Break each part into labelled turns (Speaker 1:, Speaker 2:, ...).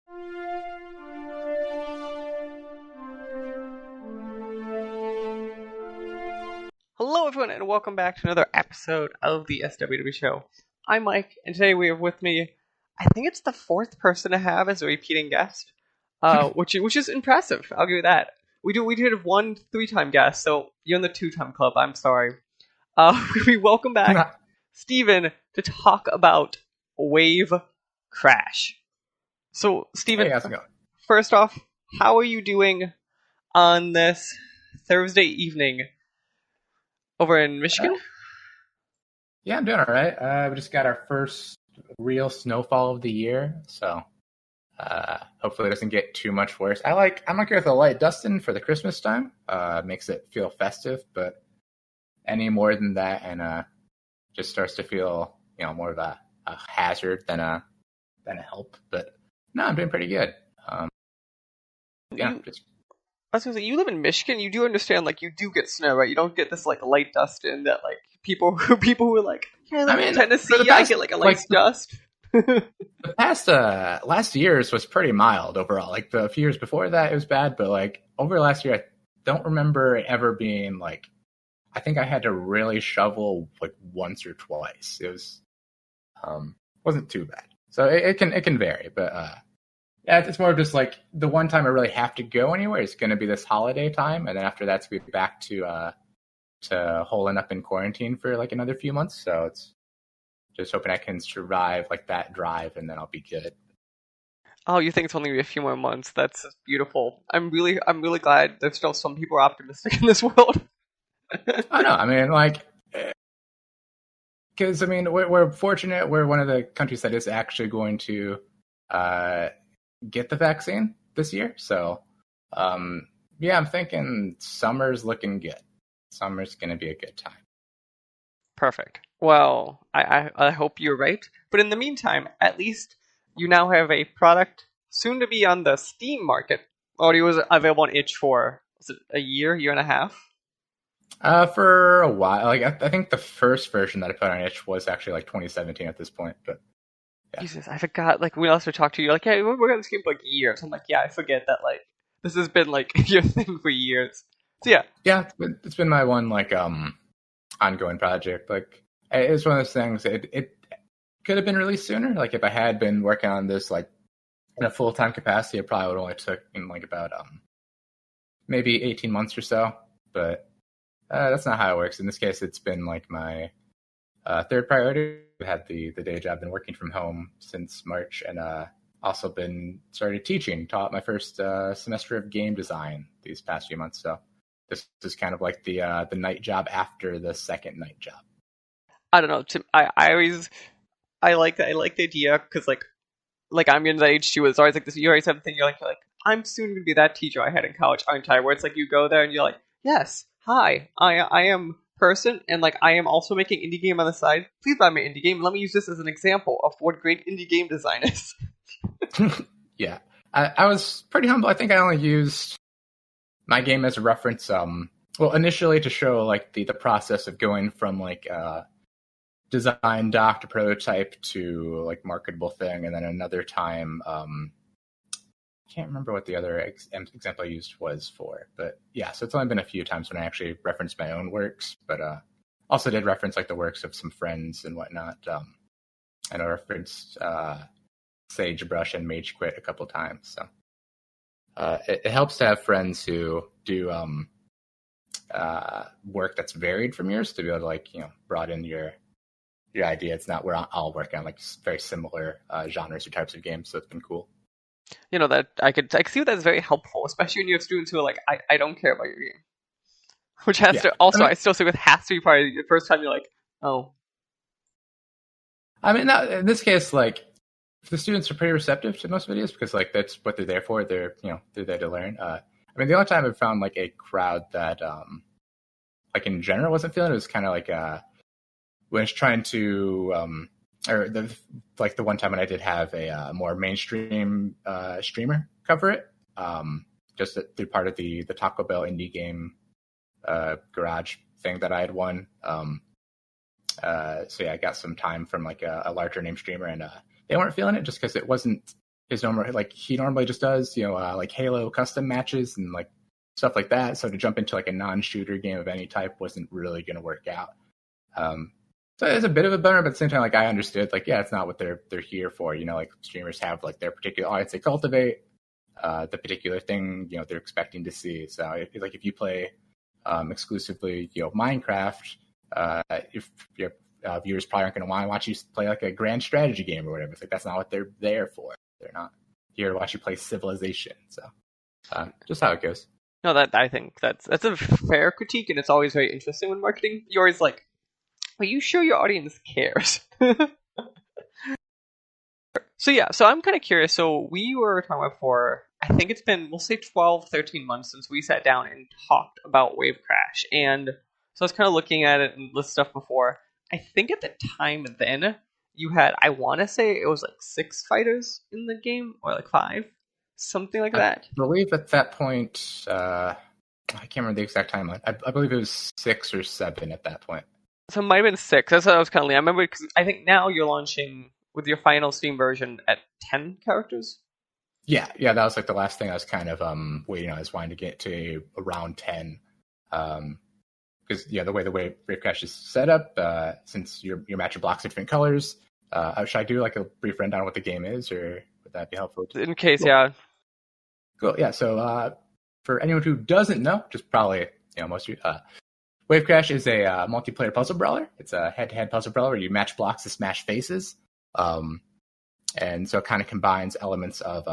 Speaker 1: Hello, everyone, and welcome back to another episode of the SWW show. I'm Mike, and today we have with me, I think it's the fourth person to have as a repeating guest, which is impressive. I'll give you that. We did have one 3-time guest, so you're in the 2-time club. I'm sorry. We welcome back Steven to talk about Wavecrash. So, Steven,
Speaker 2: Hey, how's it going?
Speaker 1: first off, how are you doing on this Thursday evening over in Michigan?
Speaker 2: Yeah, I'm doing all right. We just got our first real snowfall of the year, so hopefully it doesn't get too much worse. I'm okay with a light dusting for the Christmas time. Makes it feel festive, but any more than that, and just starts to feel more of a hazard than a help. But no, I'm doing pretty good.
Speaker 1: I was gonna say, you live in Michigan. You do understand, like, you do get snow, right? You don't get this like light dust in that, like, people who are like, yeah, I live in Tennessee, I get like a light dust.
Speaker 2: The past last year's was pretty mild overall. Like the few years before that, it was bad, but like over last year, I don't remember it ever being like. I think I had to really shovel like once or twice. It was wasn't too bad. So it can vary, but yeah, it's more of just like the one time I really have to go anywhere is going to be this holiday time, and then after that, to be back to holding up in quarantine for like another few months. So it's just hoping I can survive like that drive, and then I'll be good.
Speaker 1: Oh, you think it's only gonna be a few more months? That's beautiful. I'm really glad there's still some people are optimistic in this world.
Speaker 2: I know. I mean, like, because I mean, we're fortunate. We're one of the countries that is actually going to get the vaccine this year. So, yeah, I'm thinking summer's looking good. Summer's going to be a good time.
Speaker 1: Perfect. Well, I hope you're right. But in the meantime, at least you now have a product soon to be on the Steam market. Already was available on itch for, was it a year and a half?
Speaker 2: For a while. Like I think the first version that I put on itch was actually like 2017 at this point. But yeah.
Speaker 1: Jesus, I forgot. Like, when else we talked to you, like, yeah, we're on this game for like years. I'm like, yeah, I forget that. Like, this has been like your thing for years. So yeah,
Speaker 2: it's been my one like ongoing project. Like, it's one of those things. It could have been released sooner. Like, if I had been working on this like in a full time capacity, it probably would only took in like about maybe 18 months or so. But that's not how it works. In this case, it's been like my third priority. I had the day job, been working from home since March, and also been started teaching. Taught my first semester of game design these past few months. So this is kind of like the night job after the second night job.
Speaker 1: I don't know. I like that. I like the idea because like I'm in that age too. It's always like this. You always have a thing. You're like I'm soon gonna be that teacher I had in college, aren't I? Where it's like you go there and you're like, yes, hi, I am person, and like I am also making indie game on the side. Please buy my indie game. Let me use this as an example of what great indie game design is.
Speaker 2: Yeah, I was pretty humble. I think I only used my game as a reference. Well, initially to show like the process of going from like design doc to prototype to like marketable thing, and then another time I can't remember what the other example I used was for, but yeah, so it's only been a few times when I actually referenced my own works, but also did reference like the works of some friends and whatnot. And I referenced Sagebrush and Mage Quit a couple times, so it helps to have friends who do work that's varied from yours to be able to like broaden your idea. It's not we're all working on like very similar genres or types of games, so it's been cool.
Speaker 1: That I see that's very helpful, especially when you have students who are like, I don't care about your game, which has to also I still say with has to be probably the first time you're like, oh.
Speaker 2: I mean, in this case, like the students are pretty receptive to most videos because like that's what they're there for. They're there to learn. I mean, the only time I've found like a crowd that like in general wasn't feeling it was kind of like when it's trying to or the one time when I did have a more mainstream streamer cover it, just through part of the Taco Bell indie game garage thing that I had won. So yeah, I got some time from like a larger name streamer, and they weren't feeling it just because it wasn't his normal, like he normally just does, like Halo custom matches and like stuff like that. So to jump into like a non-shooter game of any type wasn't really going to work out. So it's a bit of a bummer, but at the same time, like I understood, like yeah, it's not what they're here for. Like streamers have like their particular audience they cultivate, the particular thing they're expecting to see. So if you play exclusively Minecraft, if your viewers probably aren't going to want to watch you play like a grand strategy game or whatever. It's like that's not what they're there for. They're not here to watch you play Civilization. So just how it goes.
Speaker 1: No, that I think that's a fair critique, and it's always very interesting when marketing. You're always like, "Are you sure your audience cares?" So yeah, so I'm kind of curious. So we were talking about before. I think it's been, we'll say 12, 13 months since we sat down and talked about Wavecrash. And so I was kind of looking at it and this stuff before. I think at the time then, you had, I want to say it was like 6 fighters in the game, or like 5, something like that.
Speaker 2: I believe at that point, I can't remember the exact timeline. I believe it was 6 or 7 at that point.
Speaker 1: So it might have been 6. That's what I was kind of leaning. I remember because I think now you're launching with your final Steam version at 10 characters.
Speaker 2: Yeah, that was like the last thing I was kind of waiting on. I was wanting to get to around 10. Because the way Wavecrash is set up, since your match blocks are different colors, should I do like a brief rundown of what the game is, or would that be helpful?
Speaker 1: In case,
Speaker 2: cool.
Speaker 1: Yeah.
Speaker 2: Cool. Yeah. So for anyone who doesn't know, just probably most of you, Wavecrash is a multiplayer puzzle brawler. It's a head-to-head puzzle brawler where you match blocks to smash faces. And so it kind of combines elements of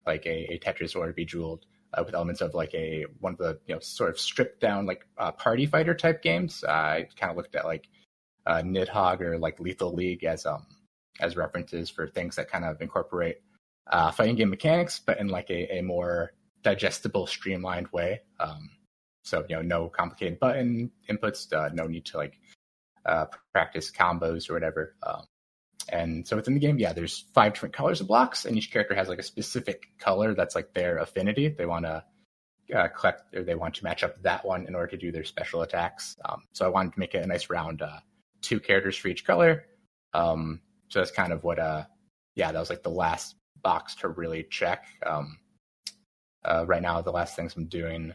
Speaker 2: like a Tetris or a Bejeweled with elements of like one of the sort of stripped down like party fighter type games. I kind of looked at like Nidhogg or like Lethal League as references for things that kind of incorporate fighting game mechanics, but in like a more digestible, streamlined way. So no complicated button inputs, no need to like practice combos or whatever. And so within the game, there's 5 different colors of blocks, and each character has like a specific color that's like their affinity. They want to collect, or they want to match up that one in order to do their special attacks. So I wanted to make it a nice round 2 characters for each color. So that's kind of what, that was like the last box to really check. Right now, the last things I'm doing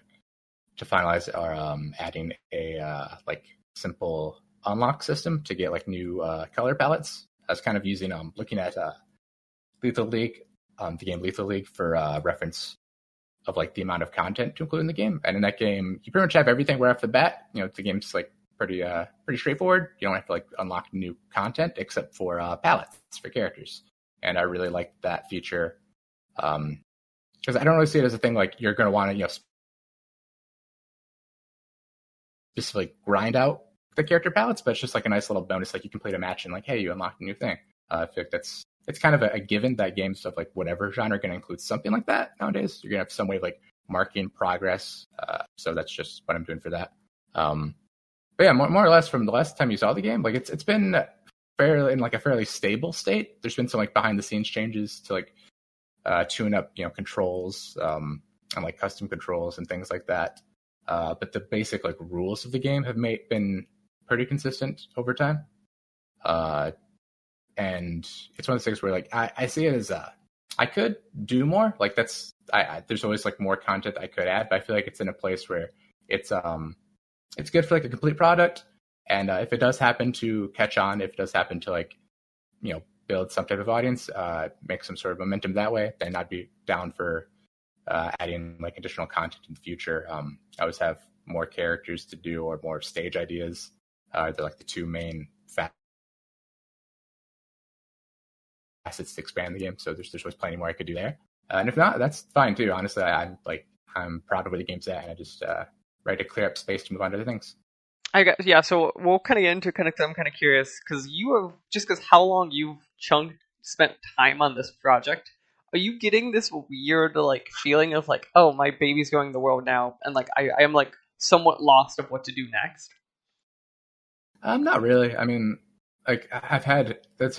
Speaker 2: to finalize are adding a like simple unlock system to get like new color palettes. I was kind of using looking at Lethal League, the game Lethal League, for reference of like the amount of content to include in the game. And in that game, you pretty much have everything right off the bat. The game's like pretty straightforward. You don't have to like unlock new content except for palettes for characters. And I really like that feature because I don't really see it as a thing like you're going to want to specifically grind out the character palettes, but it's just like a nice little bonus. Like you complete a match and like, hey, you unlocked a new thing. I feel like it's kind of a given that games of like whatever genre are going to include something like that nowadays. You're going to have some way of like marking progress. So that's just what I'm doing for that. But yeah, more or less from the last time you saw the game, like it's been fairly in like a fairly stable state. There's been some like behind the scenes changes to like tune up controls and like custom controls and things like that. But the basic like rules of the game have been pretty consistent over time. And it's one of those things where like I see it as I could do more. Like there's always like more content I could add, but I feel like it's in a place where it's good for like a complete product. And if it does happen to catch on, if it does happen to like build some type of audience, make some sort of momentum that way, then I'd be down for adding like additional content in the future. I always have more characters to do or more stage ideas. They're like the 2 main facets to expand the game. So there's always plenty more I could do there. And if not, that's fine too. Honestly, I'm proud of where the game's at, and I just ready to clear up space to move on to other things.
Speaker 1: So we'll kind of get into because I'm kind of curious because how long you've spent time on this project. Are you getting this weird like feeling of like, oh, my baby's going to the world now, and like I am like somewhat lost of what to do next?
Speaker 2: Not really. I mean, like I've had I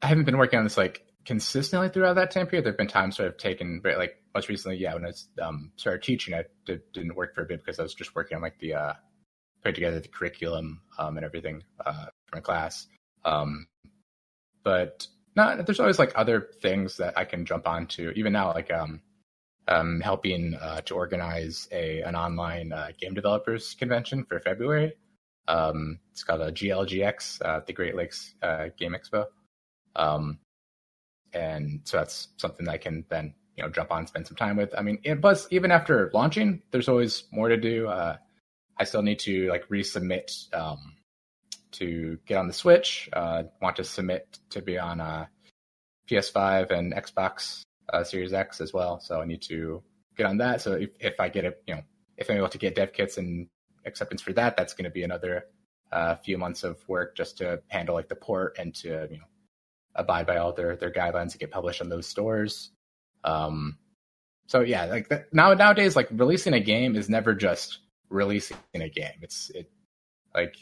Speaker 2: haven't been working on this like consistently throughout that time period. There've been times where I've taken, like most recently, when I started teaching, I didn't work for a bit because I was just working on like the put together the curriculum and everything for my class. But no, there's always like other things that I can jump onto. Even now, like helping to organize an online game developers convention for February. It's called a GLGX, the Great Lakes Game Expo. Um, and so that's something that I can then jump on and spend some time with. I mean, plus even after launching, there's always more to do. I still need to like resubmit to get on the Switch. Want to submit to be on PS5 and Xbox Series X as well. So I need to get on that. So if I get if I'm able to get dev kits and acceptance for that, that's going to be another few months of work just to handle like the port and to abide by all their guidelines to get published on those stores. So yeah, like nowadays, like releasing a game is never just releasing a game. It like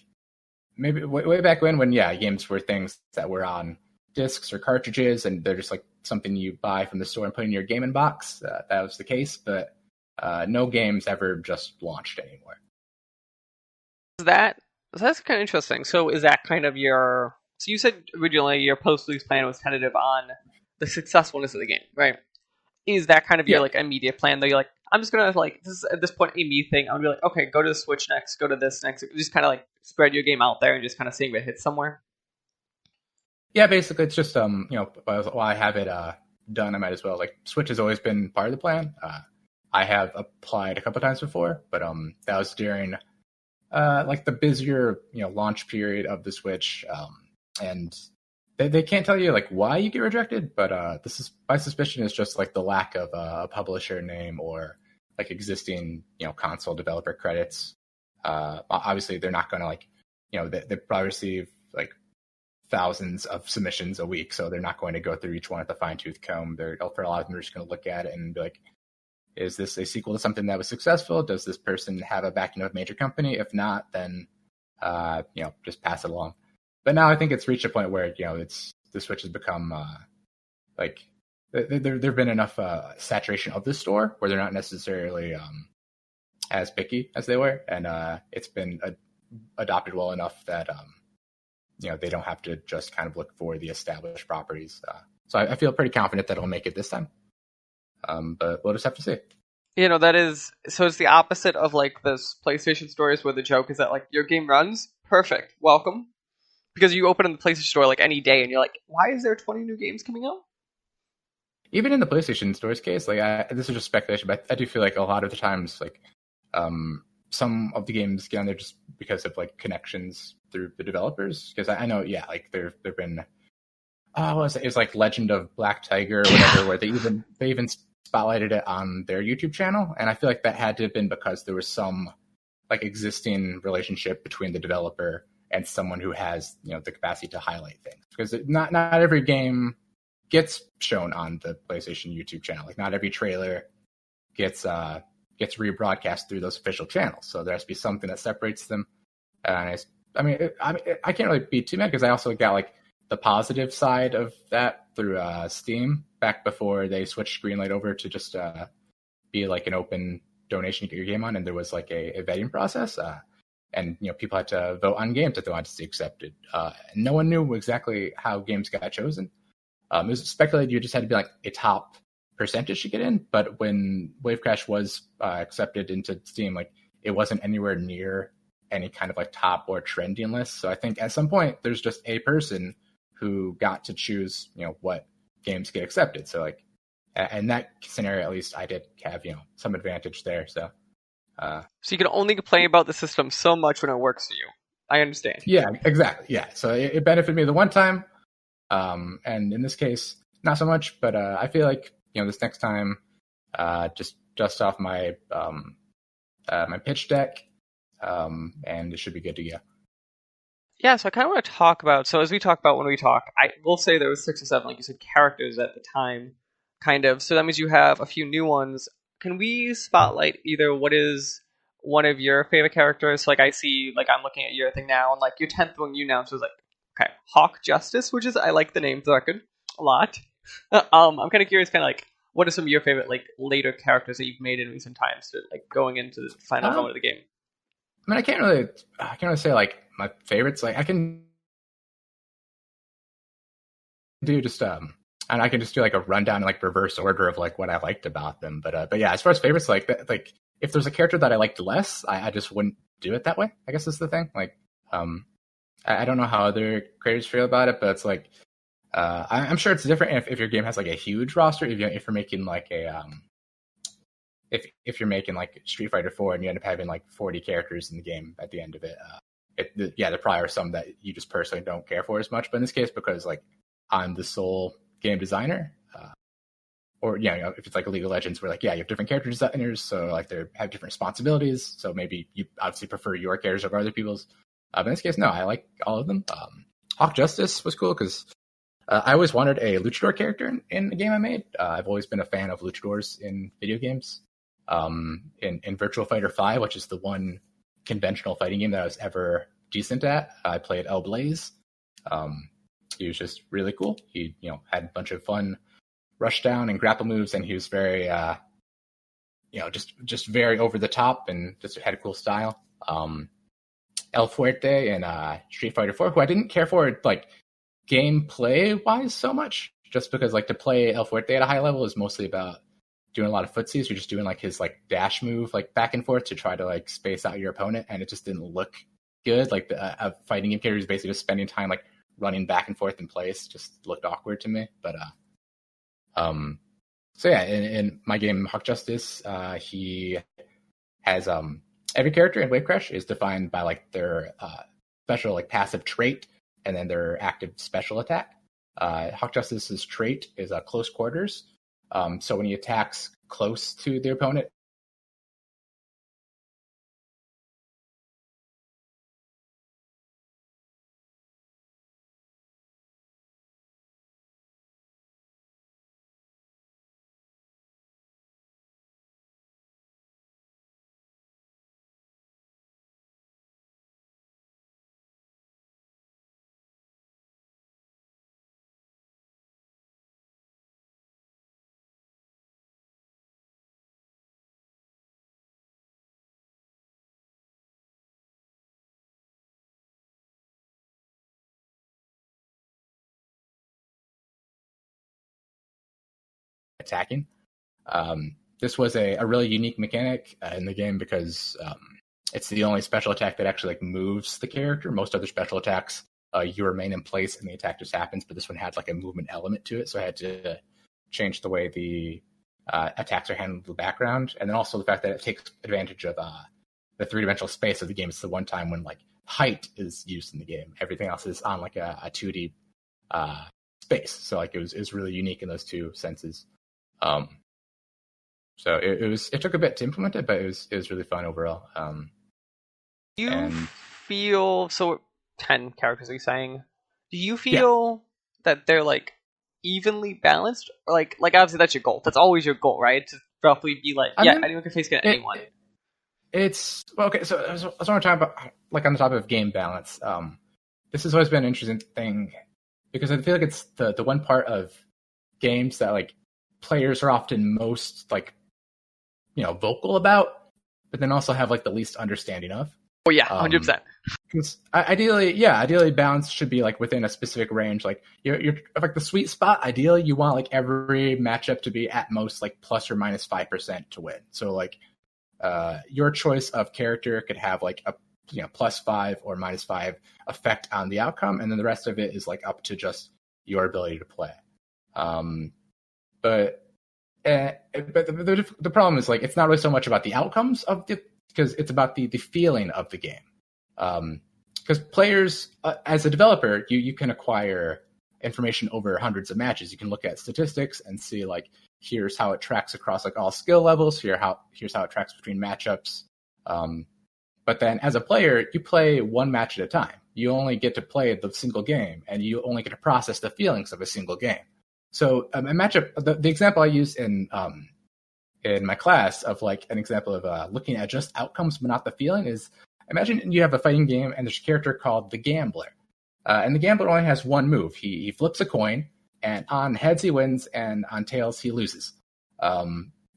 Speaker 2: maybe way back when games were things that were on discs or cartridges, and they're just like something you buy from the store and put in your gaming box. That was the case, but no games ever just launched anymore.
Speaker 1: That that's kind of interesting. So is that kind of your? So you said originally your post-release plan was tentative on the successfulness of the game, right? Is that kind of your
Speaker 2: Yeah,
Speaker 1: like immediate plan? That you're like, I'm just gonna like this is at this point a me thing. I'm gonna be like, okay, go to the Switch next, go to this next. Just kind of like spread your game out there and just kind of seeing if it hits somewhere.
Speaker 2: yeah. Basically, it's just while I have it done, I might as well like Switch has always been part of the plan. I have applied a couple times before, but that was during like the busier launch period of the Switch, and they can't tell you like why you get rejected, but this is my suspicion is just like the lack of a publisher name or like existing console developer credits. Obviously, they're not going to like they probably receive like thousands of submissions a week, so they're not going to go through each one with a fine tooth comb. They're for a lot of them, they're just going to look at it and be like, is this a sequel to something that was successful? Does this person have a backing of a major company? If not, then just pass it along. But now I think it's reached a point where it's the Switch has become like there've been enough saturation of the store where they're not necessarily as picky as they were, and it's been adopted well enough that they don't have to just kind of look for the established properties. So I feel pretty confident that it'll make it this time. But we'll just have to see.
Speaker 1: That is so. It's the opposite of like this PlayStation stores where the joke is that like your game runs perfect, welcome, because you open in the PlayStation store like any day and you're like, why is there 20 new games coming out?
Speaker 2: Even in the PlayStation Store's case, like this is just speculation, but I do feel like a lot of the times, like some of the games get on there just because of like connections through the developers. Because I know, like there've been, what was it? It was like Legend of Black Tiger or whatever, where they even spotlighted it on their YouTube channel, and I feel like that had to have been because there was some like existing relationship between the developer and someone who has the capacity to highlight things. Because not every game gets shown on the PlayStation YouTube channel. Like not every trailer gets rebroadcast through those official channels. So there has to be something that separates them. And I can't really be too mad because I also got like the positive side of that through Steam back before they switched Greenlight over to just be like an open donation to get your game on, and there was like a vetting process. And people had to vote on games that they wanted to see accepted. No one knew exactly how games got chosen. It was speculated you just had to be like a top percentage to get in, but when Wavecrash was accepted into Steam, like it wasn't anywhere near any kind of like top or trending list. So I think at some point there's just a person who got to choose, what games get accepted. So like, in that scenario, at least I did have, some advantage there. So
Speaker 1: you can only complain about the system so much when it works for you. I understand.
Speaker 2: yeah, exactly. Yeah. So it benefited me the one time. And in this case, not so much, but I feel like, this next time, just dust off my my pitch deck, and it should be good to go.
Speaker 1: Yeah, so I kind of want to talk about. So as we talk about when we talk, I will say there was 6 or 7, like you said, characters at the time, kind of. So that means you have a few new ones. Can we spotlight either what is one of your favorite characters? So, like I see, like I'm looking at your thing now, and like your 10th one you announced was like, okay, Hawk Justice, which is I like the name for the record a lot. I'm kind of curious, kind of like what are some of your favorite like later characters that you've made in recent times, to like going into the final moment of the game.
Speaker 2: I mean, I can't really say like my favorites. Like I can do just and I can just do like a rundown in like reverse order of like what I liked about them. But yeah, as far as favorites, like if there's a character that I liked less, I just wouldn't do it that way. I guess is the thing. Like I don't know how other creators feel about it, but it's like I'm sure it's different if your game has like a huge roster. If you're making like a if you're making like Street Fighter 4 and you end up having like 40 characters in the game at the end of it, there probably are some that you just personally don't care for as much. But in this case, because like I'm the sole game designer, or if it's like a League of Legends where like you have different character designers, so like they have different responsibilities. So maybe you obviously prefer your characters over other people's. But in this case, no, I like all of them. Hawk Justice was cool because I always wanted a luchador character in the game I made. I've always been a fan of luchadors in video games. In Virtual Fighter 5, which is the one conventional fighting game that I was ever decent at, I played El Blaze. He was just really cool. He had a bunch of fun rush down and grapple moves, and he was very just very over the top and just had a cool style. El Fuerte in Street Fighter 4, who I didn't care for like gameplay wise so much, just because like to play El Fuerte at a high level is mostly about doing a lot of footsies. You're just doing like his like dash move like back and forth to try to like space out your opponent, and it just didn't look good. Like a fighting game character is basically just spending time like running back and forth in place just looked awkward to me. But so yeah, in my game Hawk Justice, he has every character in Wavecrash is defined by like their special like passive trait and then their active special attack. Hawk Justice's trait is close quarters. So when he attacks close to the opponent, attacking. This was a really unique mechanic in the game because it's the only special attack that actually like moves the character. Most other special attacks, you remain in place and the attack just happens, but this one had like a movement element to it, so I had to change the way the attacks are handled in the background, and then also the fact that it takes advantage of the three-dimensional space of the game. It's the one time when like height is used in the game. Everything else is on like a 2D space, so like it was really unique in those two senses. So it took a bit to implement it, but it was really fun overall.
Speaker 1: You feel so 10 characters are you saying? Do you feel that they're like evenly balanced? Or like obviously that's your goal. That's always your goal, right? To roughly be like, anyone can face anyone.
Speaker 2: It's well, okay. So I was talking about like on the topic of game balance. This has always been an interesting thing because I feel like it's the one part of games that like players are often most like vocal about, but then also have like the least understanding of.
Speaker 1: Oh yeah, 100%.
Speaker 2: Ideally balance should be like within a specific range. Like you're like the sweet spot. Ideally, you want like every matchup to be at most like plus or minus 5% to win. So like your choice of character could have like a plus 5 or minus 5 effect on the outcome, and then the rest of it is like up to just your ability to play. But the problem is like it's not really so much about the outcomes of because it's about the feeling of the game. Because players, as a developer, you can acquire information over hundreds of matches. You can look at statistics and see like here's how it tracks across like all skill levels. Here's how it tracks between matchups. But then as a player, you play one match at a time. You only get to play the single game, and you only get to process the feelings of a single game. So a matchup, the example I use in my class of like an example of looking at just outcomes but not the feeling is, imagine you have a fighting game and there's a character called the Gambler. And the Gambler only has one move. He flips a coin, and on heads he wins, and on tails he loses.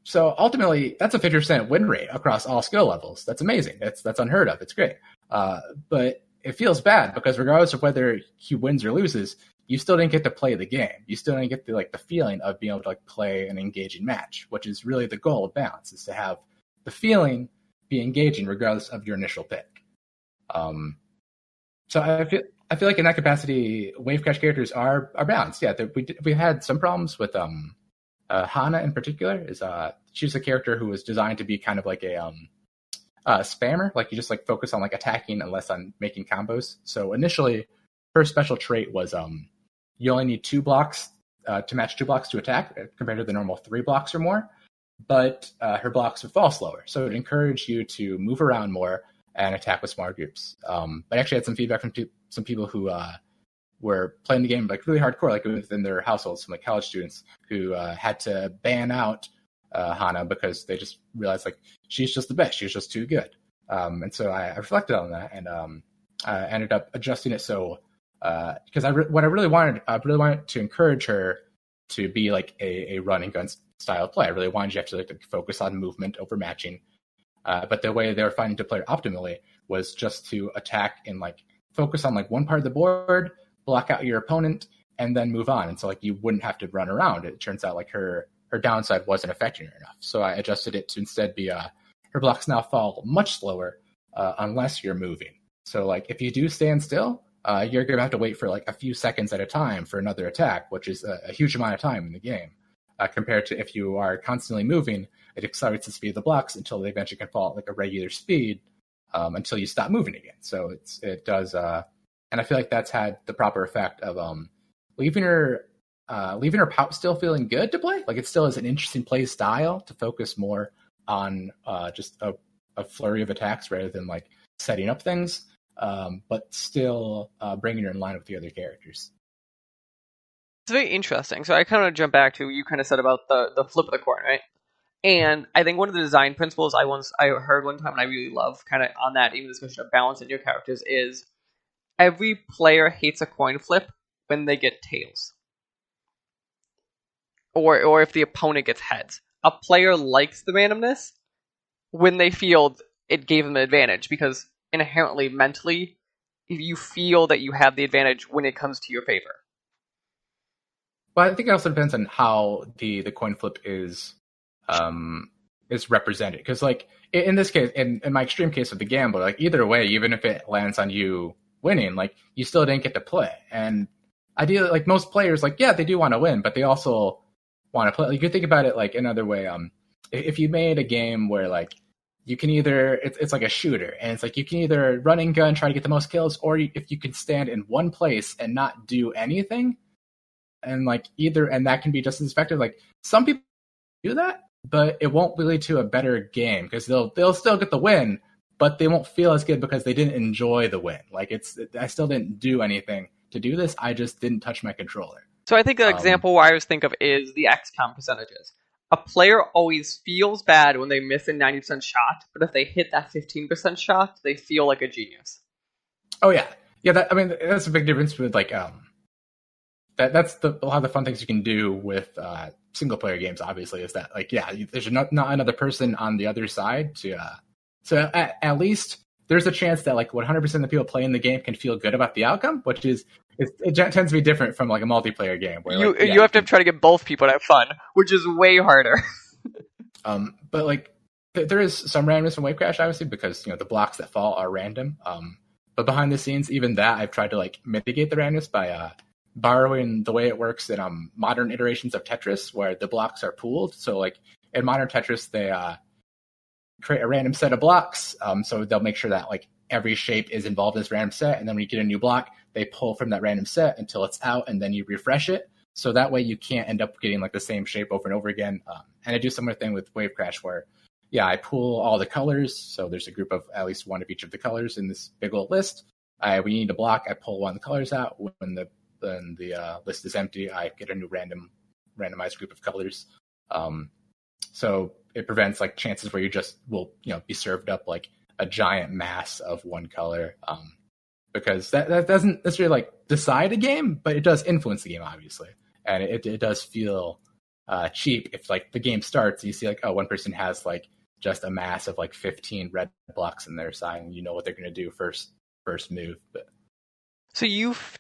Speaker 2: So ultimately, that's a 50% win rate across all skill levels. That's amazing. That's unheard of. It's great. But it feels bad because regardless of whether he wins or loses, you still didn't get to play the game. You still didn't get the feeling of being able to play an engaging match, which is really the goal of balance, is to have the feeling be engaging regardless of your initial pick. So I feel like in that capacity, Wavecrash characters are balanced. Yeah, we had some problems with Hana in particular. She's a character who was designed to be kind of like a spammer. Like you just focus on attacking and less on making combos. So initially, her special trait was you only need 2 blocks to match 2 blocks to attack compared to the normal 3 blocks or more. But her blocks would fall slower, so it encouraged you to move around more and attack with smaller groups. But I actually had some feedback from some people who were playing the game really hardcore, within their households, some college students who had to ban out Hana because they just realized she's just the best. She's just too good. And so I reflected on that and I ended up adjusting it so because I really wanted to encourage her to be a run and gun style of play. I really wanted you to have to focus on movement over matching. But the way they were finding to play it optimally was just to attack and focus on one part of the board, block out your opponent, and then move on. And so you wouldn't have to run around. It turns out her downside wasn't affecting her enough. So I adjusted it to instead be her blocks now fall much slower unless you're moving. So if you do stand still, you're going to have to wait for a few seconds at a time for another attack, which is a huge amount of time in the game. Compared to if you are constantly moving, it accelerates the speed of the blocks until they eventually can fall at a regular speed until you stop moving again. So it does, and I feel like that's had the proper effect of leaving her pout still feeling good to play. It still is an interesting play style to focus more on just a flurry of attacks rather than setting up things, but still bringing her in line with the other characters.
Speaker 1: It's very interesting. So I kind of jump back to what you kind of said about the flip of the coin, right? And I think one of the design principles I heard one time and I really love kind of on that even discussion of balancing your characters is every player hates a coin flip when they get tails. Or if the opponent gets heads. A player likes the randomness when they feel it gave them an advantage because inherently, mentally, you feel that you have the advantage when it comes to your favor.
Speaker 2: Well, I think it also depends on how the coin flip is represented. Because in this case, in my extreme case of the gamble, either way, even if it lands on you winning, you still didn't get to play. And ideally, most players, yeah, they do want to win, but they also want to play. You could think about it another way. If you made a game where you can either it's like a shooter, and it's you can either run and gun, try to get the most kills, or if you can stand in one place and not do anything. And and that can be just as effective. Some people do that, but it won't lead to a better game because they'll still get the win, but they won't feel as good because they didn't enjoy the win. I still didn't do anything to do this. I just didn't touch my controller.
Speaker 1: So I think an example I always think of is the XCOM percentages. A player always feels bad when they miss a 90% shot, but if they hit that 15% shot, they feel like a genius.
Speaker 2: Oh yeah, that's a big difference with that's a lot of the fun things you can do with single player games. Obviously, is that there's not another person on the other side to so at least there's a chance that 100% of the people playing the game can feel good about the outcome, which is it tends to be different from a multiplayer game where
Speaker 1: you have to try to get both people to have fun, which is way harder.
Speaker 2: But there is some randomness in Wavecrash, obviously, because the blocks that fall are random. But behind the scenes, even that I've tried to mitigate the randomness by borrowing the way it works in modern iterations of Tetris, where the blocks are pooled. So in modern Tetris, they create a random set of blocks. So they'll make sure that every shape is involved in this random set, and then when you get a new block, they pull from that random set until it's out, and then you refresh it. So that way you can't end up getting the same shape over and over again. And I do a similar thing with Wavecrash where, I pool all the colors. So there's a group of at least one of each of the colors in this big old list. We need a block. I pull one of the colors out. When the list is empty, I get a new randomized group of colors. So it prevents chances where you just will be served up a giant mass of one color. Because that doesn't necessarily decide a game, but it does influence the game, obviously. And it does feel cheap if the game starts and you see one person has just a mass of 15 red blocks in their side, and you know what they're going to do first move. But
Speaker 1: so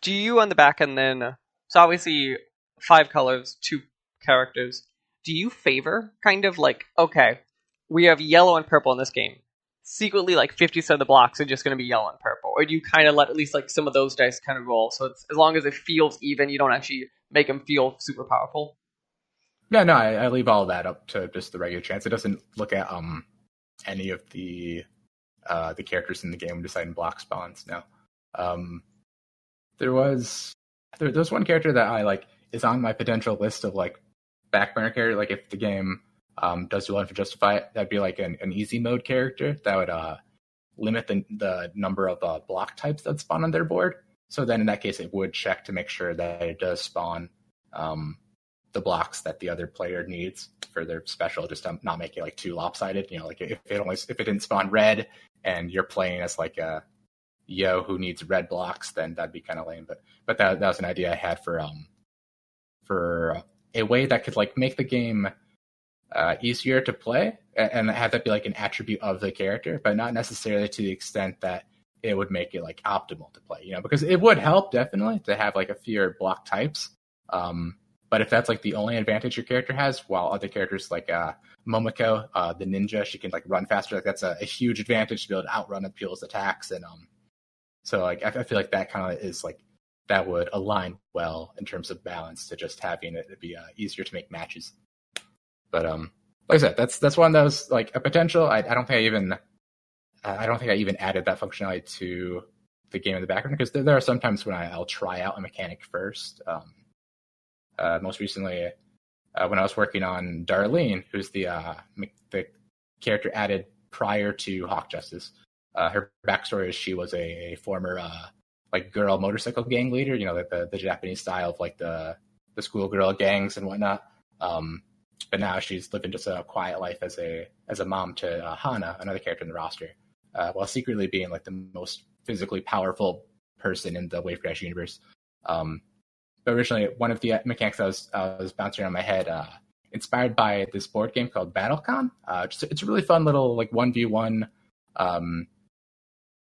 Speaker 1: do you on the back end then So obviously, 5 colors, 2 characters. Do you favor kind of like, okay, we have yellow and purple in this game. Secretly, like 50% of the blocks are just going to be yellow and purple, or do you kind of let at least like some of those dice kind of roll? So it's, as long as it feels even, you don't actually make them feel super powerful.
Speaker 2: Yeah, no, I leave all of that up to just the regular chance. It doesn't look at any of the characters in the game deciding block spawns. No, um, there was there's one character that I like is on my potential list of like back burner character. Like if the game does do one for justify it, that'd be like an easy mode character that would limit the number of block types that spawn on their board. So then in that case, it would check to make sure that it does spawn um, the blocks that the other player needs for their special, just to not make it like too lopsided. You know, like if it didn't spawn red and you're playing as like a yo who needs red blocks, then that'd be kind of lame. But that was an idea I had for a way that could like make the game easier to play and have that be like an attribute of the character, but not necessarily to the extent that it would make it like optimal to play. You know, because it would help definitely to have like a fewer block types. But if that's like the only advantage your character has, while other characters like Momoko, the ninja, she can like run faster. Like that's a huge advantage to be able to outrun people's attacks. And so like I feel like that kind of is like that would align well in terms of balance to just having it be easier to make matches. But like I said, that's one that was like a potential. I don't think I even added that functionality to the game in the background because there are some times when I'll try out a mechanic first. Most recently, when I was working on Darlene, who's the character added prior to Hawk Justice. Her backstory is she was a former like girl motorcycle gang leader. You know, like the Japanese style of like the schoolgirl gangs and whatnot. But now she's living just a quiet life as a mom to Hana, another character in the roster, while secretly being like the most physically powerful person in the Wavecrash universe. But originally, one of the mechanics I was bouncing around my head, inspired by this board game called BattleCon. It's a really fun little like 1v1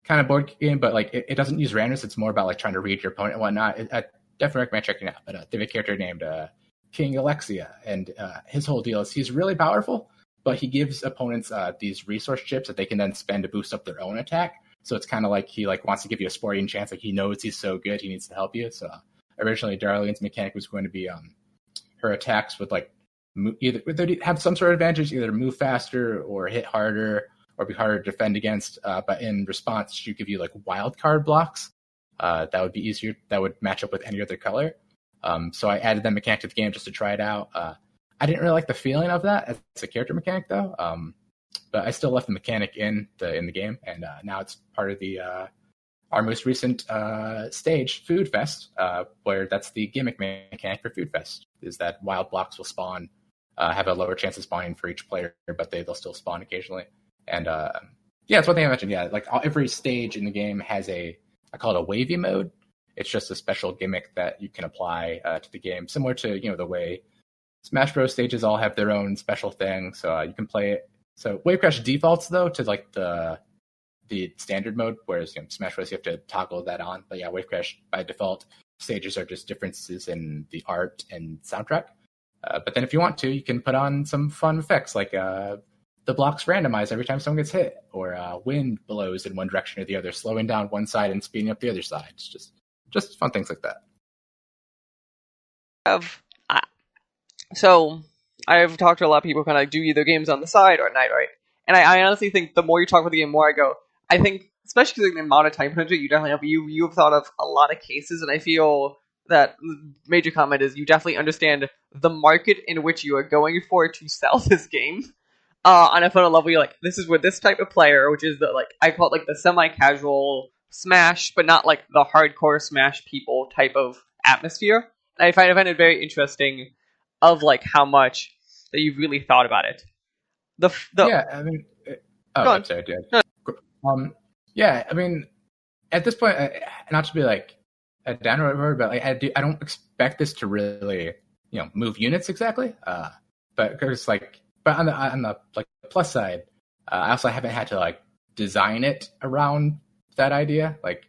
Speaker 2: kind of board game, but like it doesn't use randomness. It's more about like trying to read your opponent and whatnot. I definitely recommend checking it out. But they have a character named King Alexia, and his whole deal is he's really powerful, but he gives opponents these resource chips that they can then spend to boost up their own attack. So it's kind of like he like wants to give you a sporting chance. Like he knows he's so good, he needs to help you. So originally, Darlene's mechanic was going to be her attacks would like either they'd have some sort of advantage, either move faster or hit harder or be harder to defend against. But in response, she'd give you like wild card blocks that would be easier, that would match up with any other color. So I added that mechanic to the game just to try it out. I didn't really like the feeling of that as a character mechanic though, but I still left the mechanic in the game, and now it's part of the our most recent stage, Food Fest, where that's the gimmick mechanic for Food Fest, is that wild blocks will spawn, have a lower chance of spawning for each player, but they'll still spawn occasionally. And yeah, it's one thing I mentioned. Yeah, like every stage in the game has I call it a wavy mode. It's just a special gimmick that you can apply to the game, similar to the way Smash Bros. Stages all have their own special thing. So you can play it. So Wavecrash defaults though to like the standard mode, whereas Smash Bros. You have to toggle that on. But yeah, Wavecrash by default stages are just differences in the art and soundtrack. But then if you want to, you can put on some fun effects like the blocks randomize every time someone gets hit, or wind blows in one direction or the other, slowing down one side and speeding up the other side. It's just fun things like that.
Speaker 1: So I've talked to a lot of people who kind of do either games on the side or at night, right? And I honestly think the more you talk about the game, the more I go, I think, especially because the amount of time into it, you definitely have you have thought of a lot of cases, and I feel that major comment is you definitely understand the market in which you are going for to sell this game. On a fun level, you're like, this is where this type of player, which is the like I call it like the semi-casual Smash, but not like the hardcore Smash people type of atmosphere. And I find it very interesting of like how much that you've really thought about it.
Speaker 2: Yeah, I mean, I'm sorry, dude. No. Yeah, I mean, at this point, not to be like a downer or whatever, but like I don't expect this to really move units exactly. But because but on the like plus side, I also haven't had to like design it around that idea. Like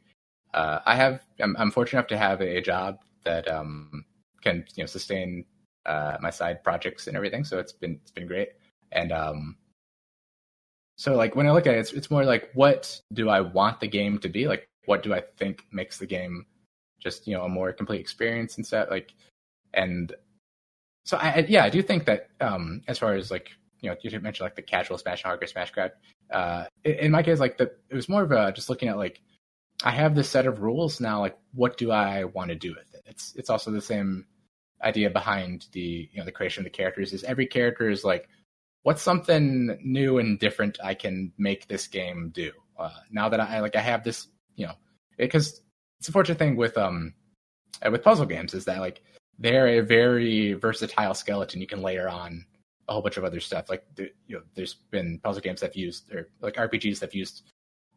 Speaker 2: I'm fortunate enough to have a job that can sustain my side projects and everything. So it's been great. And so like when I look at it, it's more like, what do I want the game to be? Like, what do I think makes the game just a more complete experience and stuff? Like, and so I do think that as far as like you mentioned like the casual Smash and hardcore Smash crowd. In my case, like it was more of a just looking at like, I have this set of rules now. Like, what do I want to do with it? It's also the same idea behind the the creation of the characters. Is every character is like, what's something new and different I can make this game do? Now that I have this, because it's a fortunate thing with puzzle games is that like they're a very versatile skeleton. You can layer on a whole bunch of other stuff. Like there's been puzzle games that have used, or like RPGs that have used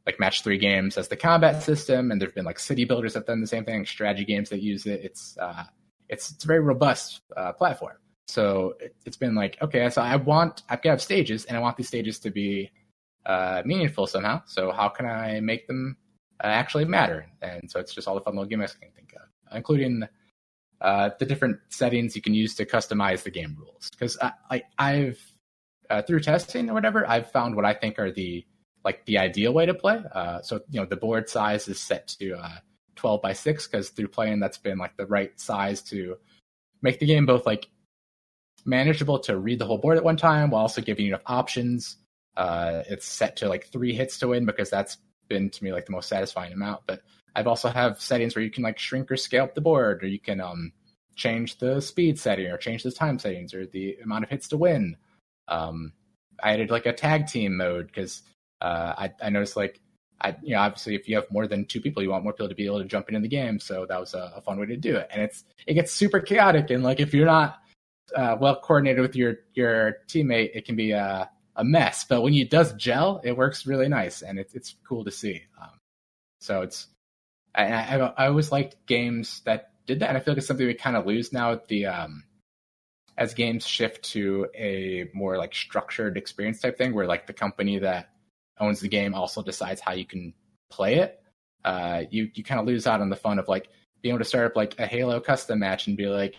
Speaker 2: like match 3 games as the combat system, and there've been like city builders that have done the same thing, strategy games that use it. It's a very robust platform. So it's been like, okay, so I've got to have stages, and I want these stages to be meaningful somehow. So how can I make them actually matter? And so it's just all the fun little gimmicks I can think of, including the different settings you can use to customize the game rules. Because I've through testing or whatever, I've found what I think are the ideal way to play. So the board size is set to 12 by 6 because through playing that's been like the right size to make the game both like manageable to read the whole board at one time while also giving you enough options. It's set to like 3 hits to win because that's been to me like the most satisfying amount. But I've also have settings where you can like shrink or scale up the board, or you can change the speed setting or change the time settings or the amount of hits to win. I added like a tag team mode because I noticed like obviously if you have more than 2 people, you want more people to be able to jump into the game. So that was a fun way to do it. And it gets super chaotic, and like if you're not well coordinated with your teammate, it can be a mess. But when it does gel, it works really nice, and it's cool to see. So I always liked games that did that, and I feel like it's something we kind of lose now with the as games shift to a more like structured experience type thing, where like the company that owns the game also decides how you can play it. You kind of lose out on the fun of like being able to start up like a Halo custom match and be like,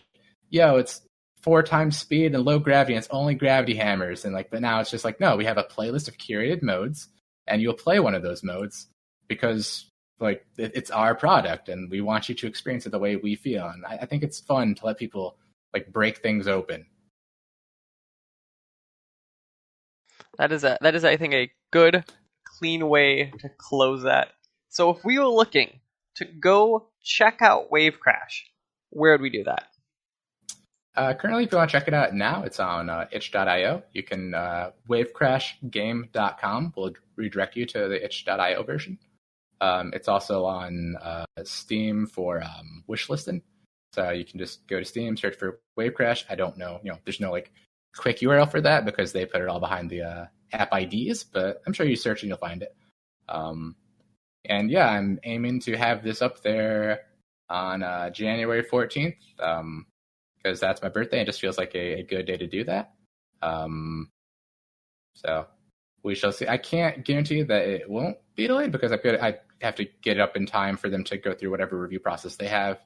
Speaker 2: yo, it's 4 times speed and low gravity, and it's only gravity hammers. And like, but now it's just like, no, we have a playlist of curated modes, and you'll play one of those modes because like it's our product, and we want you to experience it the way we feel. And I think it's fun to let people like break things open.
Speaker 1: That is I think a good, clean way to close that. So if we were looking to go check out Wavecrash, where would we do that?
Speaker 2: Currently, if you want to check it out now, it's on itch.io. You can wavecrashgame.com will redirect you to the itch.io version. It's also on Steam for wishlisting. So you can just go to Steam, search for Wavecrash. I don't know, there's no like quick URL for that because they put it all behind the app IDs, but I'm sure you search and you'll find it. And yeah, I'm aiming to have this up there on January 14th because that's my birthday. It just feels like a good day to do that. So we shall see. I can't guarantee that it won't be delayed because I have to get it up in time for them to go through whatever review process they have.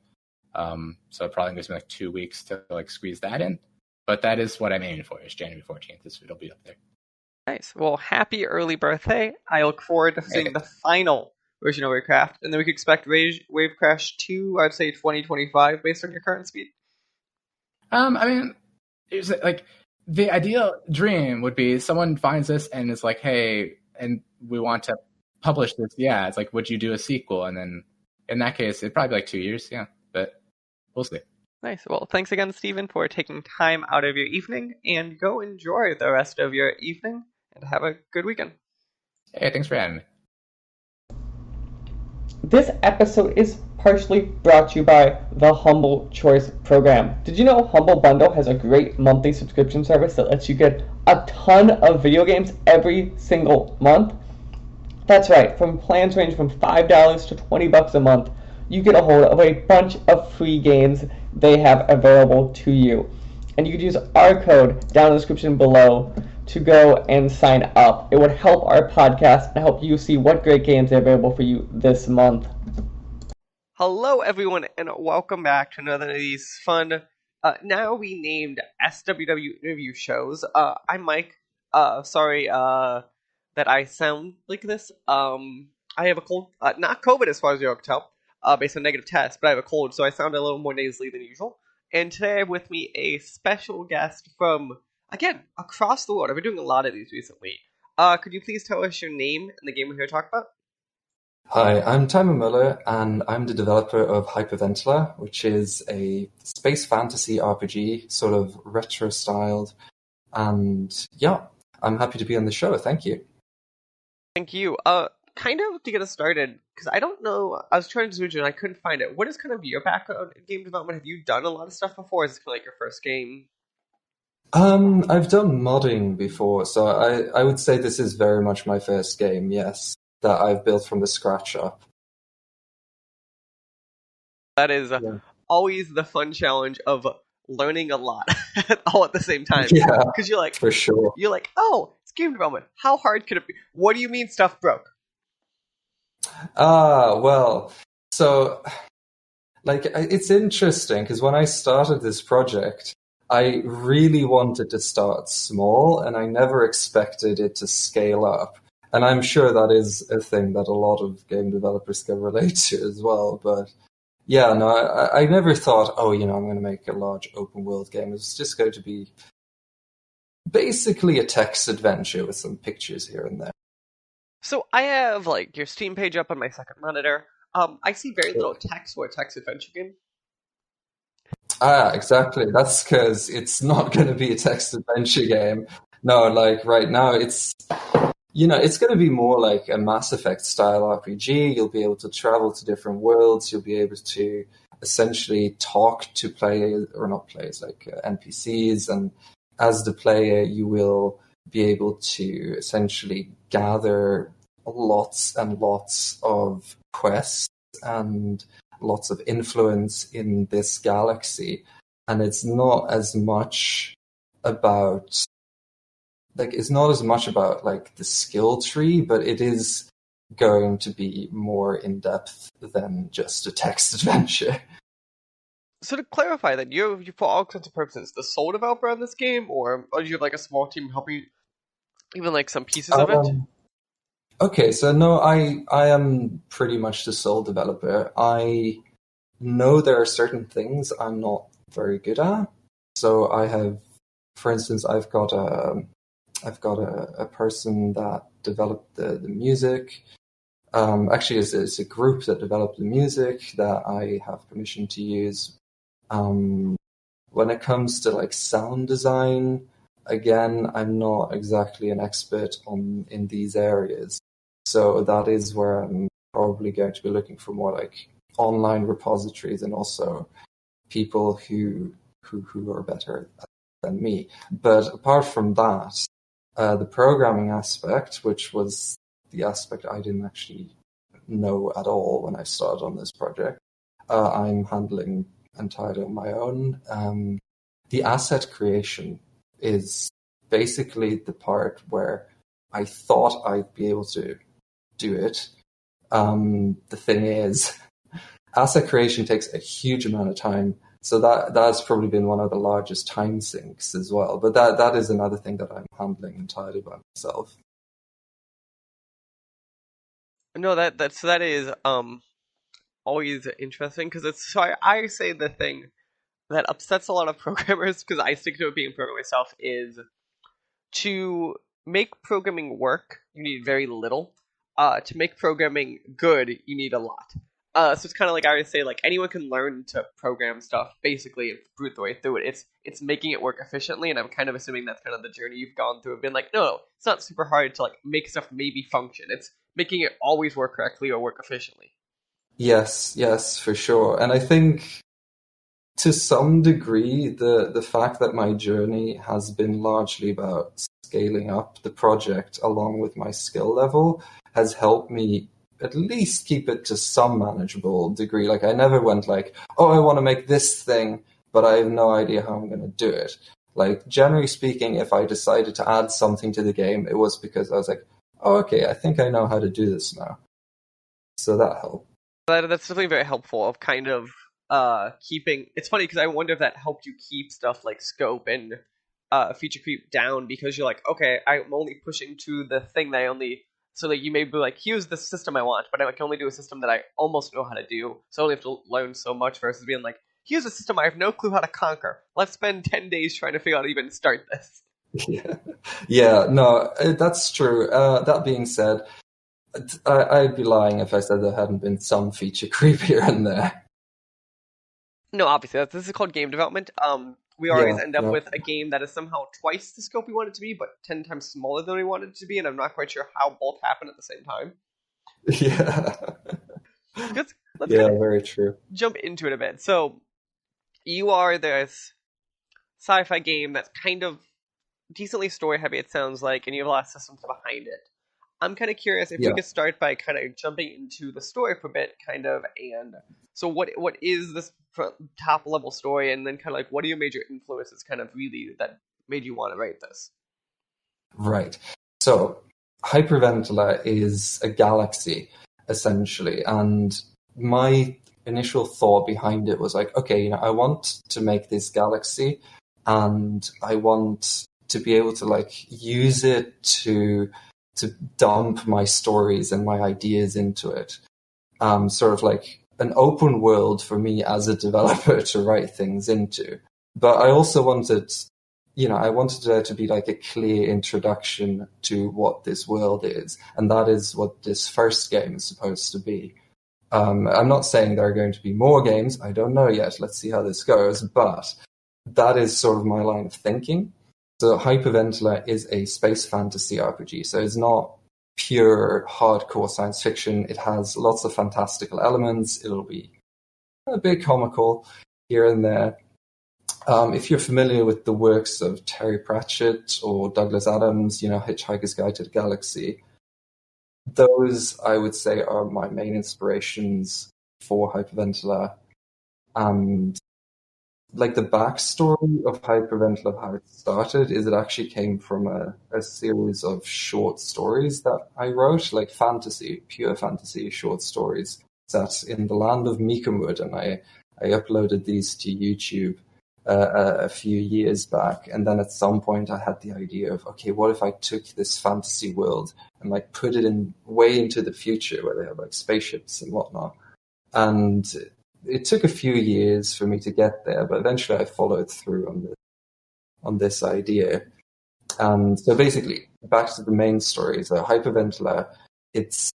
Speaker 2: So it probably gives me like 2 weeks to like squeeze that in. But that is what I'm aiming for. Is January 14th. It'll be up there.
Speaker 1: Nice. Well, happy early birthday. I look forward to seeing the final version of Wavecraft. And then we could expect Wavecrash 2, I'd say 2025, based on your current speed.
Speaker 2: I mean, it's like the ideal dream would be someone finds this and is like, hey, and we want to publish this. Yeah, it's like, would you do a sequel? And then in that case, it'd probably be like 2 years. Yeah, but we'll see.
Speaker 1: Nice. Well, thanks again, Stephen, for taking time out of your evening, and go enjoy the rest of your evening and have a good weekend.
Speaker 2: Hey, thanks for having me.
Speaker 3: This episode is partially brought to you by the Humble Choice program. Did you know Humble Bundle has a great monthly subscription service that lets you get a ton of video games every single month? That's right, from plans range from $5 to $20 a month, you get a hold of a bunch of free games they have available to you. And you can use our code down in the description below to go and sign up. It would help our podcast and help you see what great games are available for you this month.
Speaker 1: Hello, everyone, and welcome back to another of these fun, now renamed SWW interview shows. I'm Mike. Sorry, that I sound like this. I have a cold. Not COVID, as far as you can tell, based on negative tests, but I have a cold, so I sound a little more nasally than usual. And today I have with me a special guest from, again, across the world. I've been doing a lot of these recently. Could you please tell us your name and the game we're here to talk about?
Speaker 4: Hi, I'm Timer Muller, and I'm the developer of Hyperventila, which is a space fantasy RPG, sort of retro-styled. And yeah, I'm happy to be on the show. Thank you.
Speaker 1: Thank you. Kind of to get us started, because I don't know, I was trying to search and I couldn't find it. What is kind of your background in game development? Have you done a lot of stuff before? Is this kind of like your first game?
Speaker 4: I've done modding before, so I would say this is very much my first game, yes, that I've built from the scratch up.
Speaker 1: That is
Speaker 4: Yeah.
Speaker 1: always the fun challenge of learning a lot all at the same time.
Speaker 4: Yeah,
Speaker 1: Because you're like,
Speaker 4: for sure.
Speaker 1: oh, it's game development. How hard could it be? What do you mean stuff broke?
Speaker 4: Well, so it's interesting because when I started this project, I really wanted to start small and I never expected it to scale up. And I'm sure that is a thing that a lot of game developers can relate to as well. But yeah, no, I never thought, I'm going to make a large open world game. It's just going to be basically a text adventure with some pictures here and there.
Speaker 1: So I have like your Steam page up on my second monitor. I see very little text for a text adventure game.
Speaker 4: Exactly. That's because it's not going to be a text adventure game. No, like right now it's going to be more like a Mass Effect style RPG. You'll be able to travel to different worlds. You'll be able to essentially talk to players, or not players, like NPCs. And as the player, you will be able to essentially gather lots and lots of quests and lots of influence in this galaxy. And it's not as much about like the skill tree, but it is going to be more in depth than just a text adventure.
Speaker 1: So to clarify that, you're for all intents and purposes the sole developer on this game, or do you have like a small team helping you, even like some pieces of it?
Speaker 4: Okay, so no, I am pretty much the sole developer. I know there are certain things I'm not very good at. So I have, for instance, I've got a person that developed the music. Actually, it's a group that developed the music that I have permission to use. When it comes to like sound design, again, I'm not exactly an expert in these areas. So that is where I'm probably going to be looking for more like online repositories and also people who are better than me. But apart from that, the programming aspect, which was the aspect I didn't actually know at all when I started on this project, I'm handling entirely on my own. The asset creation is basically the part where I thought I'd be able to do it. The thing is, asset creation takes a huge amount of time. So that's probably been one of the largest time sinks as well. But that is another thing that I'm handling entirely by myself.
Speaker 1: No, that is always interesting because it's so I say the thing that upsets a lot of programmers because I stick to it being a programmer myself is to make programming work you need very little. To make programming good you need a lot. So it's kind of like I always say, like anyone can learn to program stuff basically and brute the way through it. It's making it work efficiently, and I'm kind of assuming that's kind of the journey you've gone through. Of been like, no, it's not super hard to like make stuff maybe function. It's making it always work correctly or work efficiently.
Speaker 4: Yes, for sure. And I think to some degree, the fact that my journey has been largely about scaling up the project along with my skill level has helped me at least keep it to some manageable degree. Like I never went like, oh, I want to make this thing, but I have no idea how I'm going to do it. Like generally speaking, if I decided to add something to the game, it was because I was like, oh, okay, I think I know how to do this now. So that helped.
Speaker 1: That's definitely very helpful of kind of keeping. It's funny because I wonder if that helped you keep stuff like scope and feature creep down because you're like, okay, I'm only pushing to the thing that I only. So like you may be like, here's the system I want, but I can only do a system that I almost know how to do. So I only have to learn so much versus being like, here's a system I have no clue how to conquer. Let's spend 10 days trying to figure out how to even start this.
Speaker 4: Yeah, yeah, no, that's true. That being said, I'd be lying if I said there hadn't been some feature creep here and there.
Speaker 1: No, obviously, this is called game development. We always
Speaker 4: Yeah,
Speaker 1: end up
Speaker 4: no,
Speaker 1: with a game that is somehow twice the scope we want it to be, but 10 times smaller than we want it to be, and I'm not quite sure how both happen at the same time.
Speaker 4: yeah,
Speaker 1: Let's
Speaker 4: yeah,
Speaker 1: kind of
Speaker 4: very true.
Speaker 1: jump into it a bit. So, you are this sci-fi game that's kind of decently story-heavy, it sounds like, and you have a lot of systems behind it. I'm kind of curious if we
Speaker 4: Yeah,
Speaker 1: could start by kind of jumping into the story for a bit, kind of, and so what is this top level story, and then kind of like what are your major influences, kind of really that made you want to write this?
Speaker 4: right. So, Hyperventila is a galaxy, essentially, and my initial thought behind it was like, okay, I want to make this galaxy, and I want to be able to like use it to dump my stories and my ideas into it. Sort of like an open world for me as a developer to write things into. But I also wanted, I wanted there to be like a clear introduction to what this world is. And that is what this first game is supposed to be. I'm not saying there are going to be more games. I don't know yet. Let's see how this goes. But that is sort of my line of thinking. So Hyperventila is a space fantasy RPG. So it's not pure hardcore science fiction. It has lots of fantastical elements. It'll be a bit comical here and there. If you're familiar with the works of Terry Pratchett or Douglas Adams, Hitchhiker's Guide to the Galaxy, those I would say are my main inspirations for Hyperventila. And like the backstory of Hyperventila, how it started, is it actually came from a series of short stories that I wrote, like fantasy, pure fantasy short stories set in the land of Meekamwood, and I uploaded these to YouTube a few years back, and then at some point I had the idea of, okay, what if I took this fantasy world and like put it in way into the future where they have like spaceships and whatnot, and it took a few years for me to get there, but eventually I followed through on this idea. And so basically, back to the main story. So Hyperventila, it's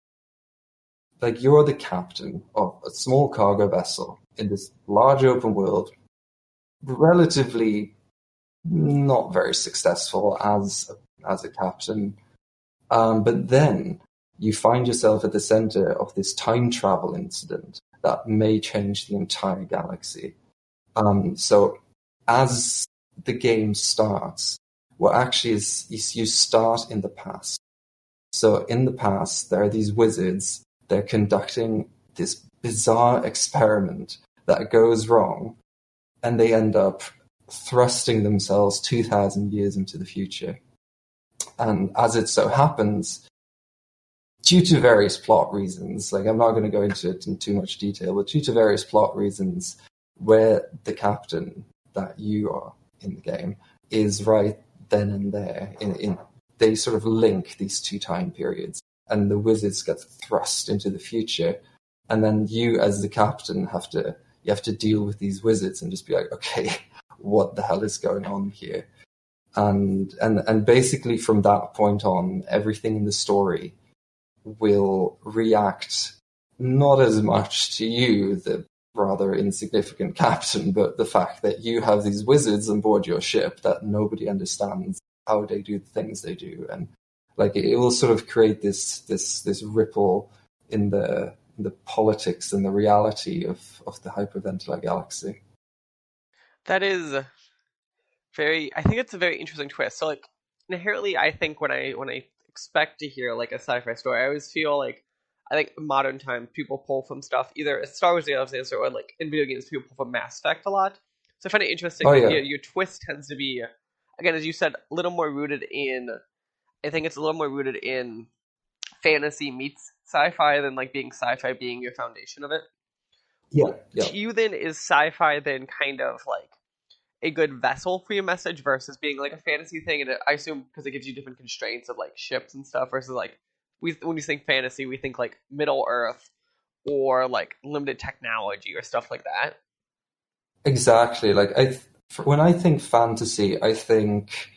Speaker 4: like you're the captain of a small cargo vessel in this large open world, relatively not very successful as a captain. But then you find yourself at the center of this time travel incident that may change the entire galaxy. So as the game starts, what actually is you start in the past. So in the past, there are these wizards. They're conducting this bizarre experiment that goes wrong, and they end up thrusting themselves 2,000 years into the future. And as it so happens, due to various plot reasons, like I'm not going to go into it in too much detail, but due to various plot reasons, where the captain that you are in the game is right then and there, they sort of link these two time periods, and the wizards get thrust into the future, and then you as the captain have to deal with these wizards and just be like, okay, what the hell is going on here? And basically from that point on, everything in the story will react not as much to you, the rather insignificant captain, but the fact that you have these wizards on board your ship that nobody understands how they do the things they do, and like it will sort of create this ripple in the politics and the reality of the Hyperventila galaxy.
Speaker 1: That is I think it's a very interesting twist. So like inherently I think when I expect to hear like a sci-fi story, I always feel like I think in modern times people pull from stuff either Star Wars or like in video games people pull from Mass Effect a lot. So I find it interesting
Speaker 4: Oh
Speaker 1: that
Speaker 4: yeah,
Speaker 1: your twist tends to be, again, as you said, a little more rooted in, I think it's a little more rooted in fantasy meets sci-fi than like being sci-fi being your foundation of it.
Speaker 4: Yeah, yeah.
Speaker 1: To you then, is sci-fi then kind of like a good vessel for your message versus being like a fantasy thing? And I assume because it gives you different constraints of like ships and stuff versus like when you think fantasy, we think like Middle Earth or like limited technology or stuff like that.
Speaker 4: Exactly. Like when I think fantasy, I think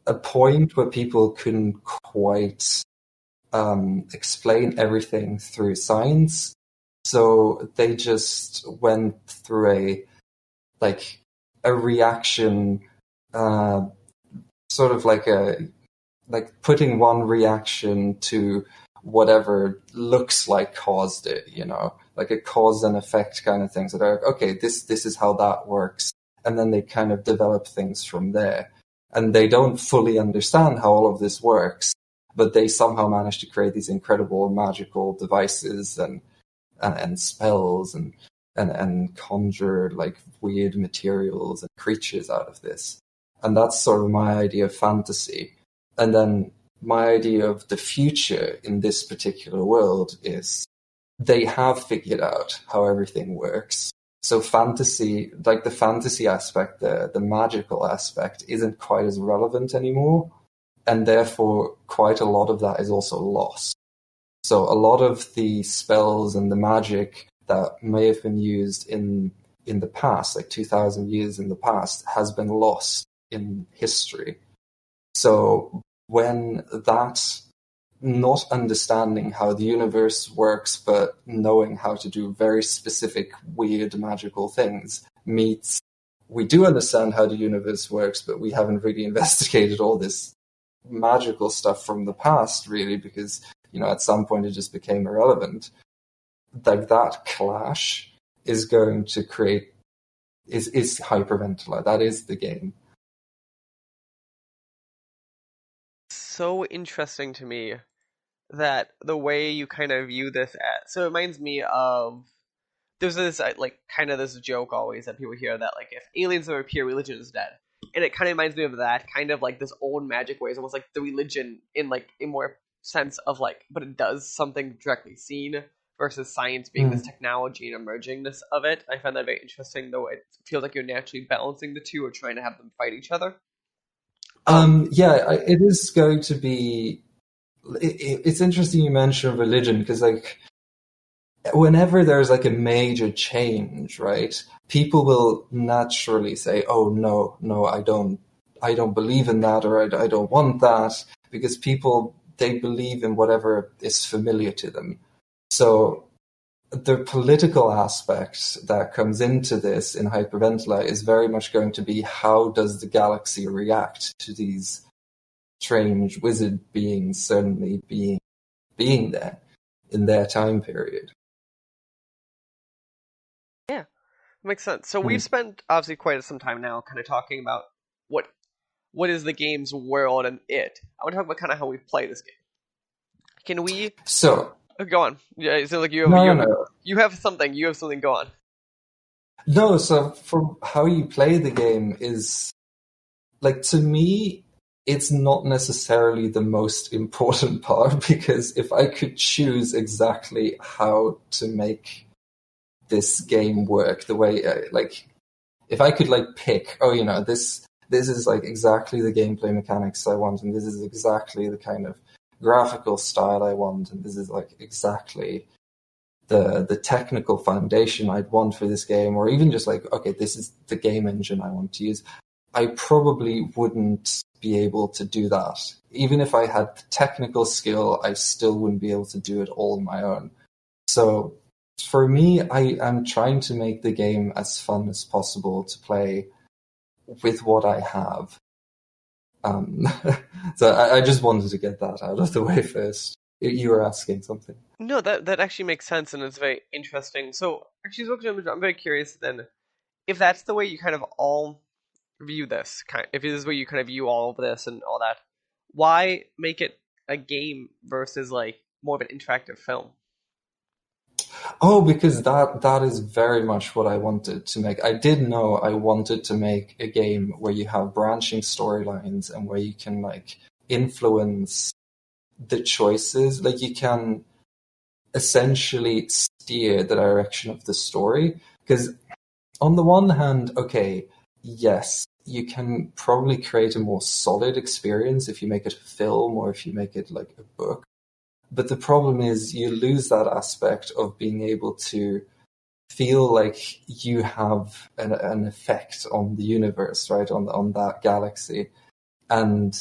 Speaker 4: a point where people couldn't quite explain everything through science, so they just went through a reaction, sort of like putting one reaction to whatever looks like caused it, like a cause and effect kind of thing. So they're like, okay, this is how that works, and then they kind of develop things from there. And they don't fully understand how all of this works, but they somehow manage to create these incredible magical devices and spells and conjure like weird materials and creatures out of this. And that's sort of my idea of fantasy. And then my idea of the future in this particular world is they have figured out how everything works. So fantasy, like the fantasy aspect, the magical aspect, isn't quite as relevant anymore. And therefore, quite a lot of that is also lost. So a lot of the spells and the magic that may have been used in the past, like 2,000 years in the past, has been lost in history. So when that not understanding how the universe works, but knowing how to do very specific, weird, magical things meets, we do understand how the universe works, but we haven't really investigated all this magical stuff from the past, really, because, at some point it just became irrelevant. Like that clash is going to create, is Hyperventila. That is the game.
Speaker 1: So interesting to me that the way you kind of view this so it reminds me of there's this like kind of this joke always that people hear that like if aliens never appear, religion is dead, and it kind of reminds me of that kind of like this old magic way. It's almost like the religion in like a more sense of like, but it does something directly seen versus science being this technology and emergingness of it. I find that very interesting, though it feels like you're naturally balancing the two or trying to have them fight each other.
Speaker 4: It is going to be. It's interesting you mention religion because, like, whenever there's like a major change, right? People will naturally say, "Oh no, I don't believe in that," or "I don't want that," because they believe in whatever is familiar to them. So the political aspect that comes into this in Hyperventila is very much going to be how does the galaxy react to these strange wizard beings suddenly being there in their time period.
Speaker 1: Yeah, makes sense. So we've spent obviously quite some time now kind of talking about what is the game's world and it. I want to talk about kind of how we play this game. Can we...
Speaker 4: So...
Speaker 1: Go on. Yeah, it sounds like you have something. You have something. Go on.
Speaker 4: No, so for how you play the game is, like, to me, it's not necessarily the most important part, because if I could choose exactly how to make this game work the way, if I could, pick, this is, exactly the gameplay mechanics I want, and this is exactly the kind of graphical style I want, and this is, exactly the technical foundation I'd want for this game, or even just okay, this is the game engine I want to use, I probably wouldn't be able to do that. Even if I had the technical skill, I still wouldn't be able to do it all on my own. So for me, I am trying to make the game as fun as possible to play with what I have. So I just wanted to get that out of the way first. You were asking something.
Speaker 1: No, that actually makes sense, and it's very interesting. So, actually, I'm very curious then, if that's the way you kind of all view this, if this is where you kind of view all of this and all that, why make it a game versus more of an interactive film?
Speaker 4: Oh, because that is very much what I wanted to make. I did know I wanted to make a game where you have branching storylines and where you can influence the choices, like you can essentially steer the direction of the story. Because on the one hand, okay, yes, you can probably create a more solid experience if you make it a film or if you make it like a book. But the problem is you lose that aspect of being able to feel like you have an effect on the universe, right? On that galaxy. And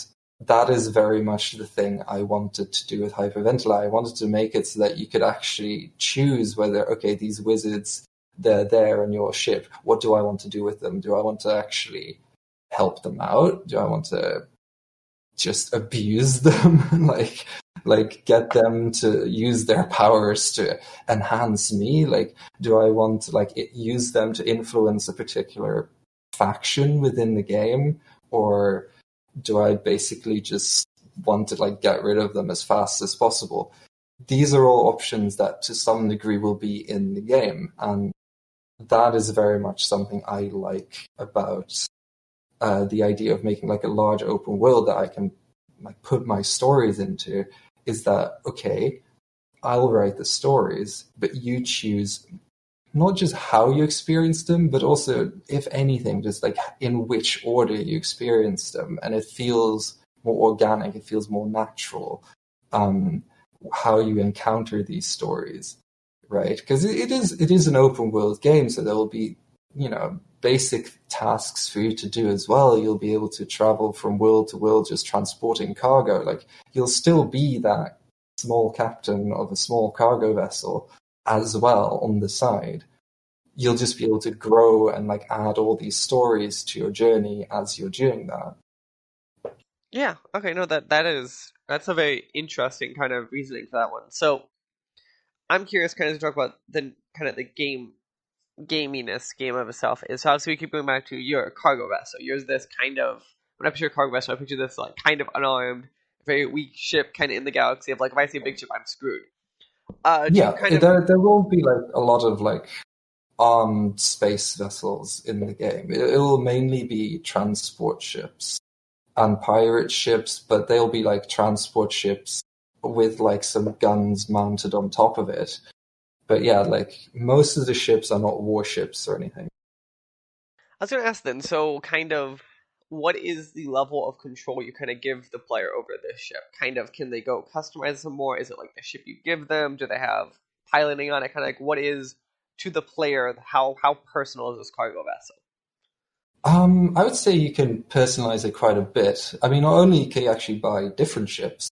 Speaker 4: that is very much the thing I wanted to do with Hyperventila. I wanted to make it so that you could actually choose whether, okay, these wizards, they're there on your ship. What do I want to do with them? Do I want to actually help them out? Do I want to just abuse them? like get them to use their powers to enhance me? Like, do I want to use them to influence a particular faction within the game? Or do I basically just want to get rid of them as fast as possible? These are all options that to some degree will be in the game, and that is very much something I like about the idea of making a large open world that I can put my stories into. Is that, okay, I'll write the stories, but you choose not just how you experience them, but also, if anything, just in which order you experience them. And it feels more organic, it feels more natural, how you encounter these stories, right? Because it is an open world game, so there will be, basic tasks for you to do as well. You'll be able to travel from world to world just transporting cargo. You'll still be that small captain of a small cargo vessel as well on the side. You'll just be able to grow and add all these stories to your journey as you're doing that.
Speaker 1: Yeah, okay, no, that's a very interesting kind of reasoning for that one. So I'm curious kind of to talk about the kind of the gaminess game of itself is how, so we keep going back to your cargo vessel. Yours this kind of, when I picture a cargo vessel, I picture this kind of unarmed, very weak ship kind of in the galaxy of if I see a big ship, I'm screwed.
Speaker 4: There won't be a lot of armed space vessels in the game. It will mainly be transport ships and pirate ships, but they'll be transport ships with some guns mounted on top of it. But yeah, most of the ships are not warships or anything.
Speaker 1: I was going to ask then, so kind of, what is the level of control you kind of give the player over this ship? Kind of, can they go customize some more? Is it the ship you give them? Do they have piloting on it? Kind of what is, to the player, how personal is this cargo vessel?
Speaker 4: I would say you can personalize it quite a bit. I mean, not only can you actually buy different ships,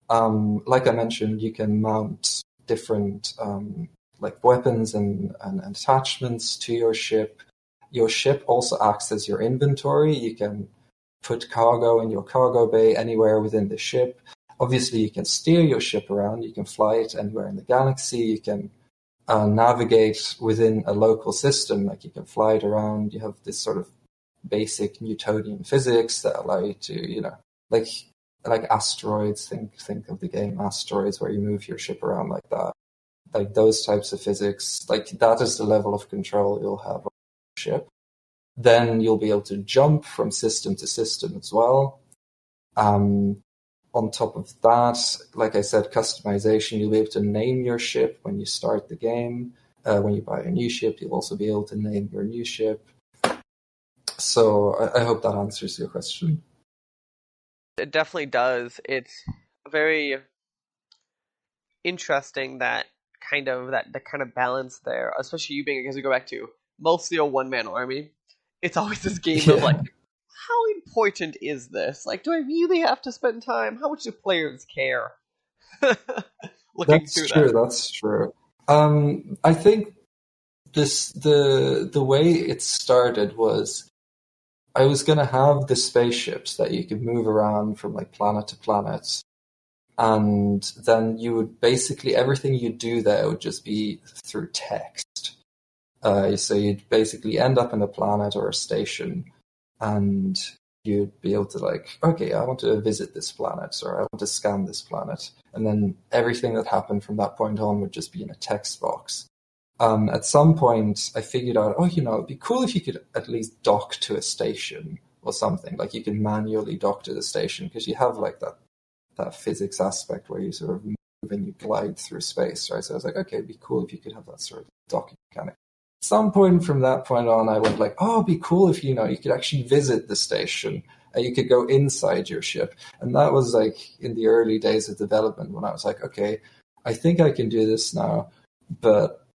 Speaker 4: like I mentioned, you can mount different weapons and attachments to your ship. Your ship also acts as your inventory. You can put cargo in your cargo bay anywhere within the ship. Obviously, you can steer your ship around. You can fly it anywhere in the galaxy. You can navigate within a local system. You can fly it around. You have this sort of basic Newtonian physics that allow you to, like asteroids. Think of the game Asteroids, where you move your ship around like that. Those types of physics, that is the level of control you'll have on your ship. Then you'll be able to jump from system to system as well. On top of that, like I said, customization, you'll be able to name your ship when you start the game. When you buy a new ship, you'll also be able to name your new ship. So I hope that answers your question.
Speaker 1: It definitely does. It's very interesting that kind of balance there, especially you being, as we go back to mostly a one-man army. It's always this game of how important is this? Do I really have to spend time? How much do players care?
Speaker 4: That's true. I think the way it started was I was going to have the spaceships that you could move around from planet to planet, and then you would basically, everything you do there would just be through text. So you'd basically end up in a planet or a station, and you'd be able to okay, I want to visit this planet, or I want to scan this planet. And then everything that happened from that point on would just be in a text box. At some point, I figured out, it'd be cool if you could at least dock to a station or something. You can manually dock to the station, because you have that that physics aspect where you sort of move and you glide through space, right? So I was like, okay, it'd be cool if you could have that sort of docking mechanic. At some point from that point on, I went like, oh, it'd be cool if, you could actually visit the station and you could go inside your ship. And that was like in the early days of development when I was like, okay, I think I can do this now, but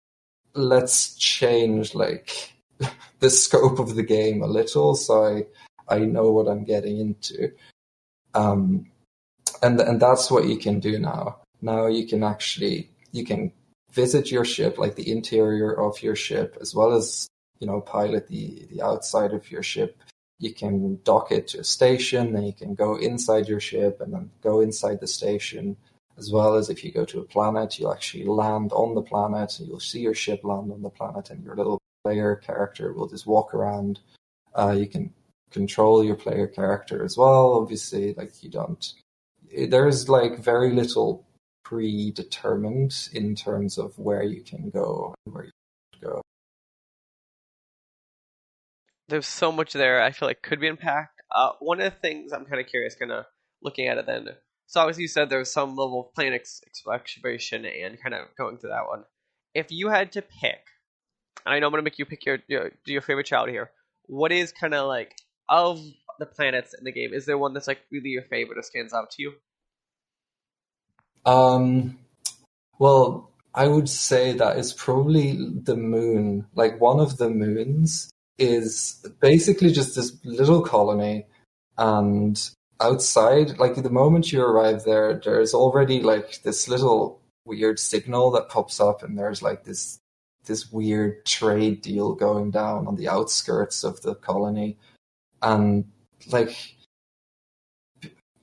Speaker 4: let's change like the scope of the game a little so I know what I'm getting into. And that's what you can do now. Now you can visit your ship, like the interior of your ship, as well as, pilot the outside of your ship. You can dock it to a station, then you can go inside your ship and then go inside the station, as well as if you go to a planet, you'll actually land on the planet, you'll see your ship land on the planet, and your little player character will just walk around. You can control your player character as well, obviously, like you don't... There's like very little predetermined in terms of where you can go and where you can go.
Speaker 1: There's so much there I feel like could be unpacked. One of the things I'm kind of curious, kind of looking at it then. So obviously you said there's some level of plane exploration and kind of going through that one. If you had to pick, and I know I'm gonna make you pick your favorite child here. What is kind of like of the planets in the game? Is there one that's like really your favorite or stands out to you?
Speaker 4: Well, I would say that it's probably the moon. Like one of the moons is basically just this little colony, and outside, like the moment you arrive there, there's already like this little weird signal that pops up, and there's like this weird trade deal going down on the outskirts of the colony. And like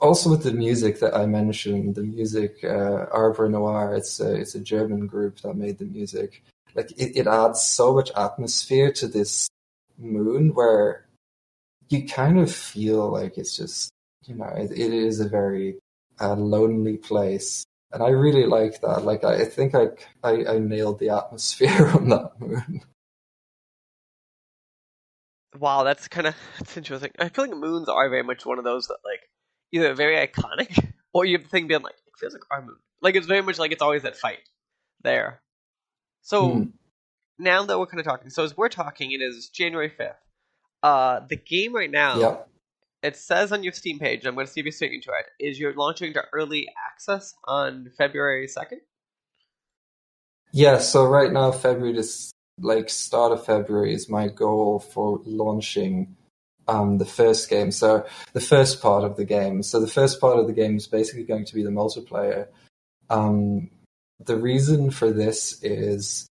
Speaker 4: also with the music that I mentioned, the music Arbor Noir, it's a German group that made the music. Like it adds so much atmosphere to this moon where you kind of feel like it's just, it is a very lonely place. And I really like that. Like I think I nailed the atmosphere on that moon.
Speaker 1: Wow, that's interesting. I feel like moons are very much one of those that like either very iconic or you have the thing being like it feels like our moon. Like it's very much like it's always that fight there. So now that we're kind of talking, so as we're talking, it is January 5th. The game right now,
Speaker 4: Yeah.
Speaker 1: it says on your Steam page, and I'm going to see if you're sticking to it, is you're launching to early access on February 2nd?
Speaker 4: Yeah, so right now, start of February is my goal for launching the first game. So the first part of the game. So the first part of the game is basically going to be the multiplayer. The reason for this is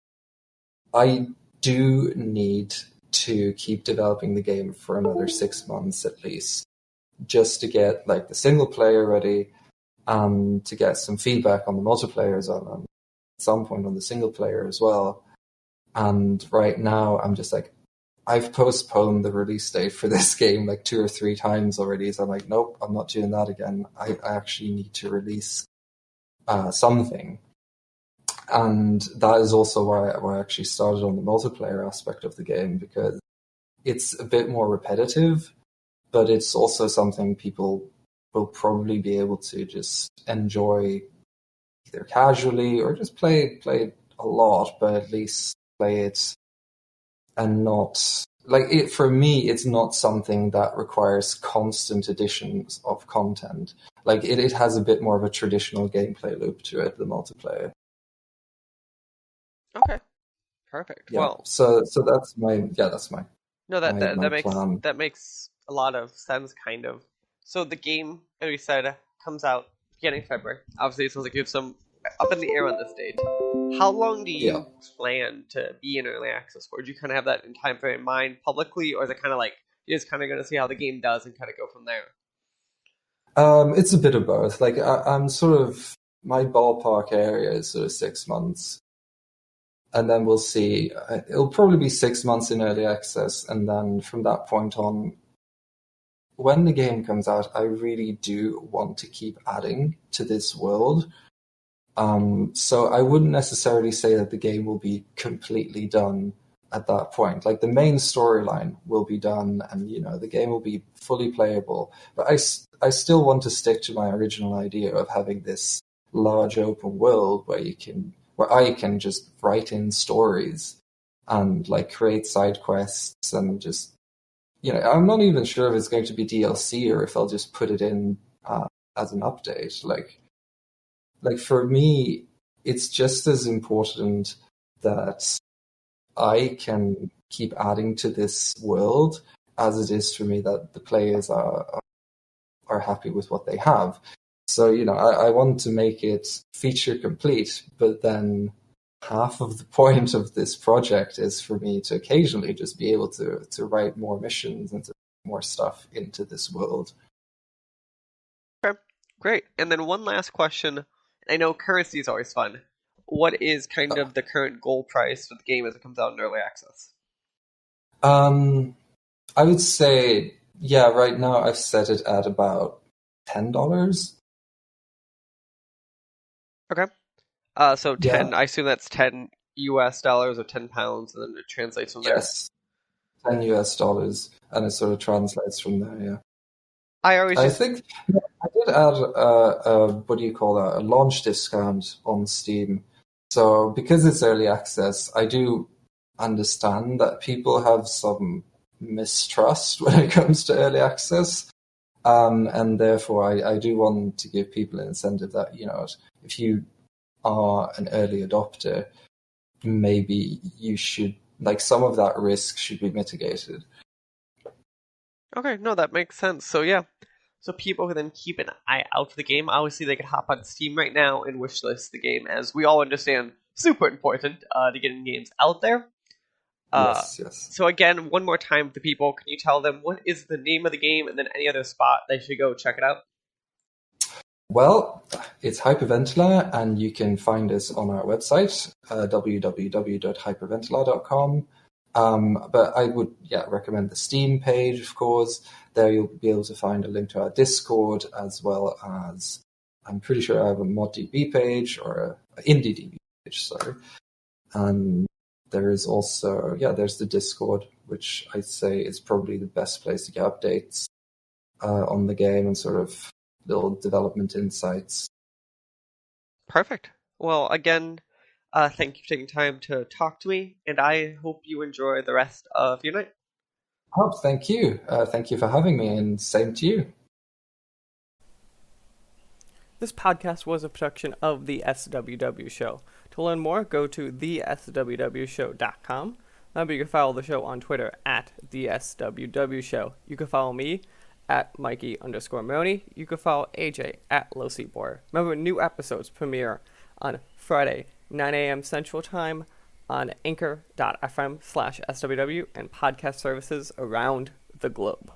Speaker 4: I do need to keep developing the game for another 6 months at least, just to get like the single player ready, to get some feedback on the multiplayer at some point on the single player as well. And right now I'm just like, I've postponed the release date for this game like 2 or 3 times already. So I'm like, nope, I'm not doing that again. I actually need to release something. And that is also why I actually started on the multiplayer aspect of the game, because it's a bit more repetitive, but it's also something people will probably be able to just enjoy either casually or just play it a lot, but at least play it and not... Like, for me, it's not something that requires constant additions of content. Like, it has a bit more of a traditional gameplay loop to it, the multiplayer.
Speaker 1: Okay, perfect.
Speaker 4: Yeah.
Speaker 1: Well,
Speaker 4: so that's my
Speaker 1: no,
Speaker 4: my
Speaker 1: makes
Speaker 4: plan.
Speaker 1: that makes a lot of sense, kind of. So the game, as we said, comes out beginning of February. Obviously, it sounds like you have some up in the air on this date. How long do you plan to be in early access for? Do you kind of have that in time frame in mind publicly, or is it kind of like you're just kind of going to see how the game does and kind of go from there?
Speaker 4: It's a bit of both. Like I'm sort of, my ballpark area is sort of 6 months, and then we'll see. It'll probably be 6 months in early access, and then from that point on, when the game comes out, I really do want to keep adding to this world. So I wouldn't necessarily say that the game will be completely done at that point. Like the main storyline will be done, and the game will be fully playable. But I still want to stick to my original idea of having this large open world where I can just write in stories and like create side quests and just I'm not even sure if it's going to be DLC or if I'll just put it in as an update. Like for me, it's just as important that I can keep adding to this world as it is for me that the players are happy with what they have. So, I want to make it feature complete, but then half of the point of this project is for me to occasionally just be able to write more missions and to put more stuff into this world.
Speaker 1: Okay, great. And then one last question. I know currency is always fun. What is kind of the current goal price for the game as it comes out in early access?
Speaker 4: I would say, right now I've set it at about $10.
Speaker 1: Okay. So 10,
Speaker 4: Yeah.
Speaker 1: I assume that's 10 US dollars or 10 pounds, and then it translates from there.
Speaker 4: Yes, $10, and it sort of translates from there. Yeah.
Speaker 1: I
Speaker 4: think I did add what do you call that? A launch discount on Steam. So because it's early access, I do understand that people have some mistrust when it comes to early access. And therefore, I do want to give people an incentive that, if you are an early adopter, maybe you should, like, some of that risk should be mitigated.
Speaker 1: Okay, no, that makes sense. So yeah, so people can then keep an eye out for the game. Obviously, they can hop on Steam right now and wishlist the game, as we all understand, super important to getting games out there.
Speaker 4: Yes.
Speaker 1: So again, one more time for the people, can you tell them what is the name of the game and then any other spot they should go check it out?
Speaker 4: Well, it's Hyperventila, and you can find us on our website, www.hyperventila.com. But I would, recommend the Steam page, of course. There you'll be able to find a link to our Discord, as well as, I'm pretty sure I have a ModDB page, or an IndieDB page, sorry. And there is also, there's the Discord, which I'd say is probably the best place to get updates on the game and sort of little development insights.
Speaker 1: Perfect. Well, again, thank you for taking time to talk to me, and I hope you enjoy the rest of your night.
Speaker 4: Oh, thank you. Thank you for having me, and same to you.
Speaker 1: This podcast was a production of the SWW Show. To learn more, go to theswwshow.com. Remember, you can follow the show on Twitter at the SWW Show. You can follow me at Mikey_Maroney. You can follow AJ at LowSeatBoy. Remember, new episodes premiere on Friday, 9 a.m. Central Time on anchor.fm/SWW and podcast services around the globe.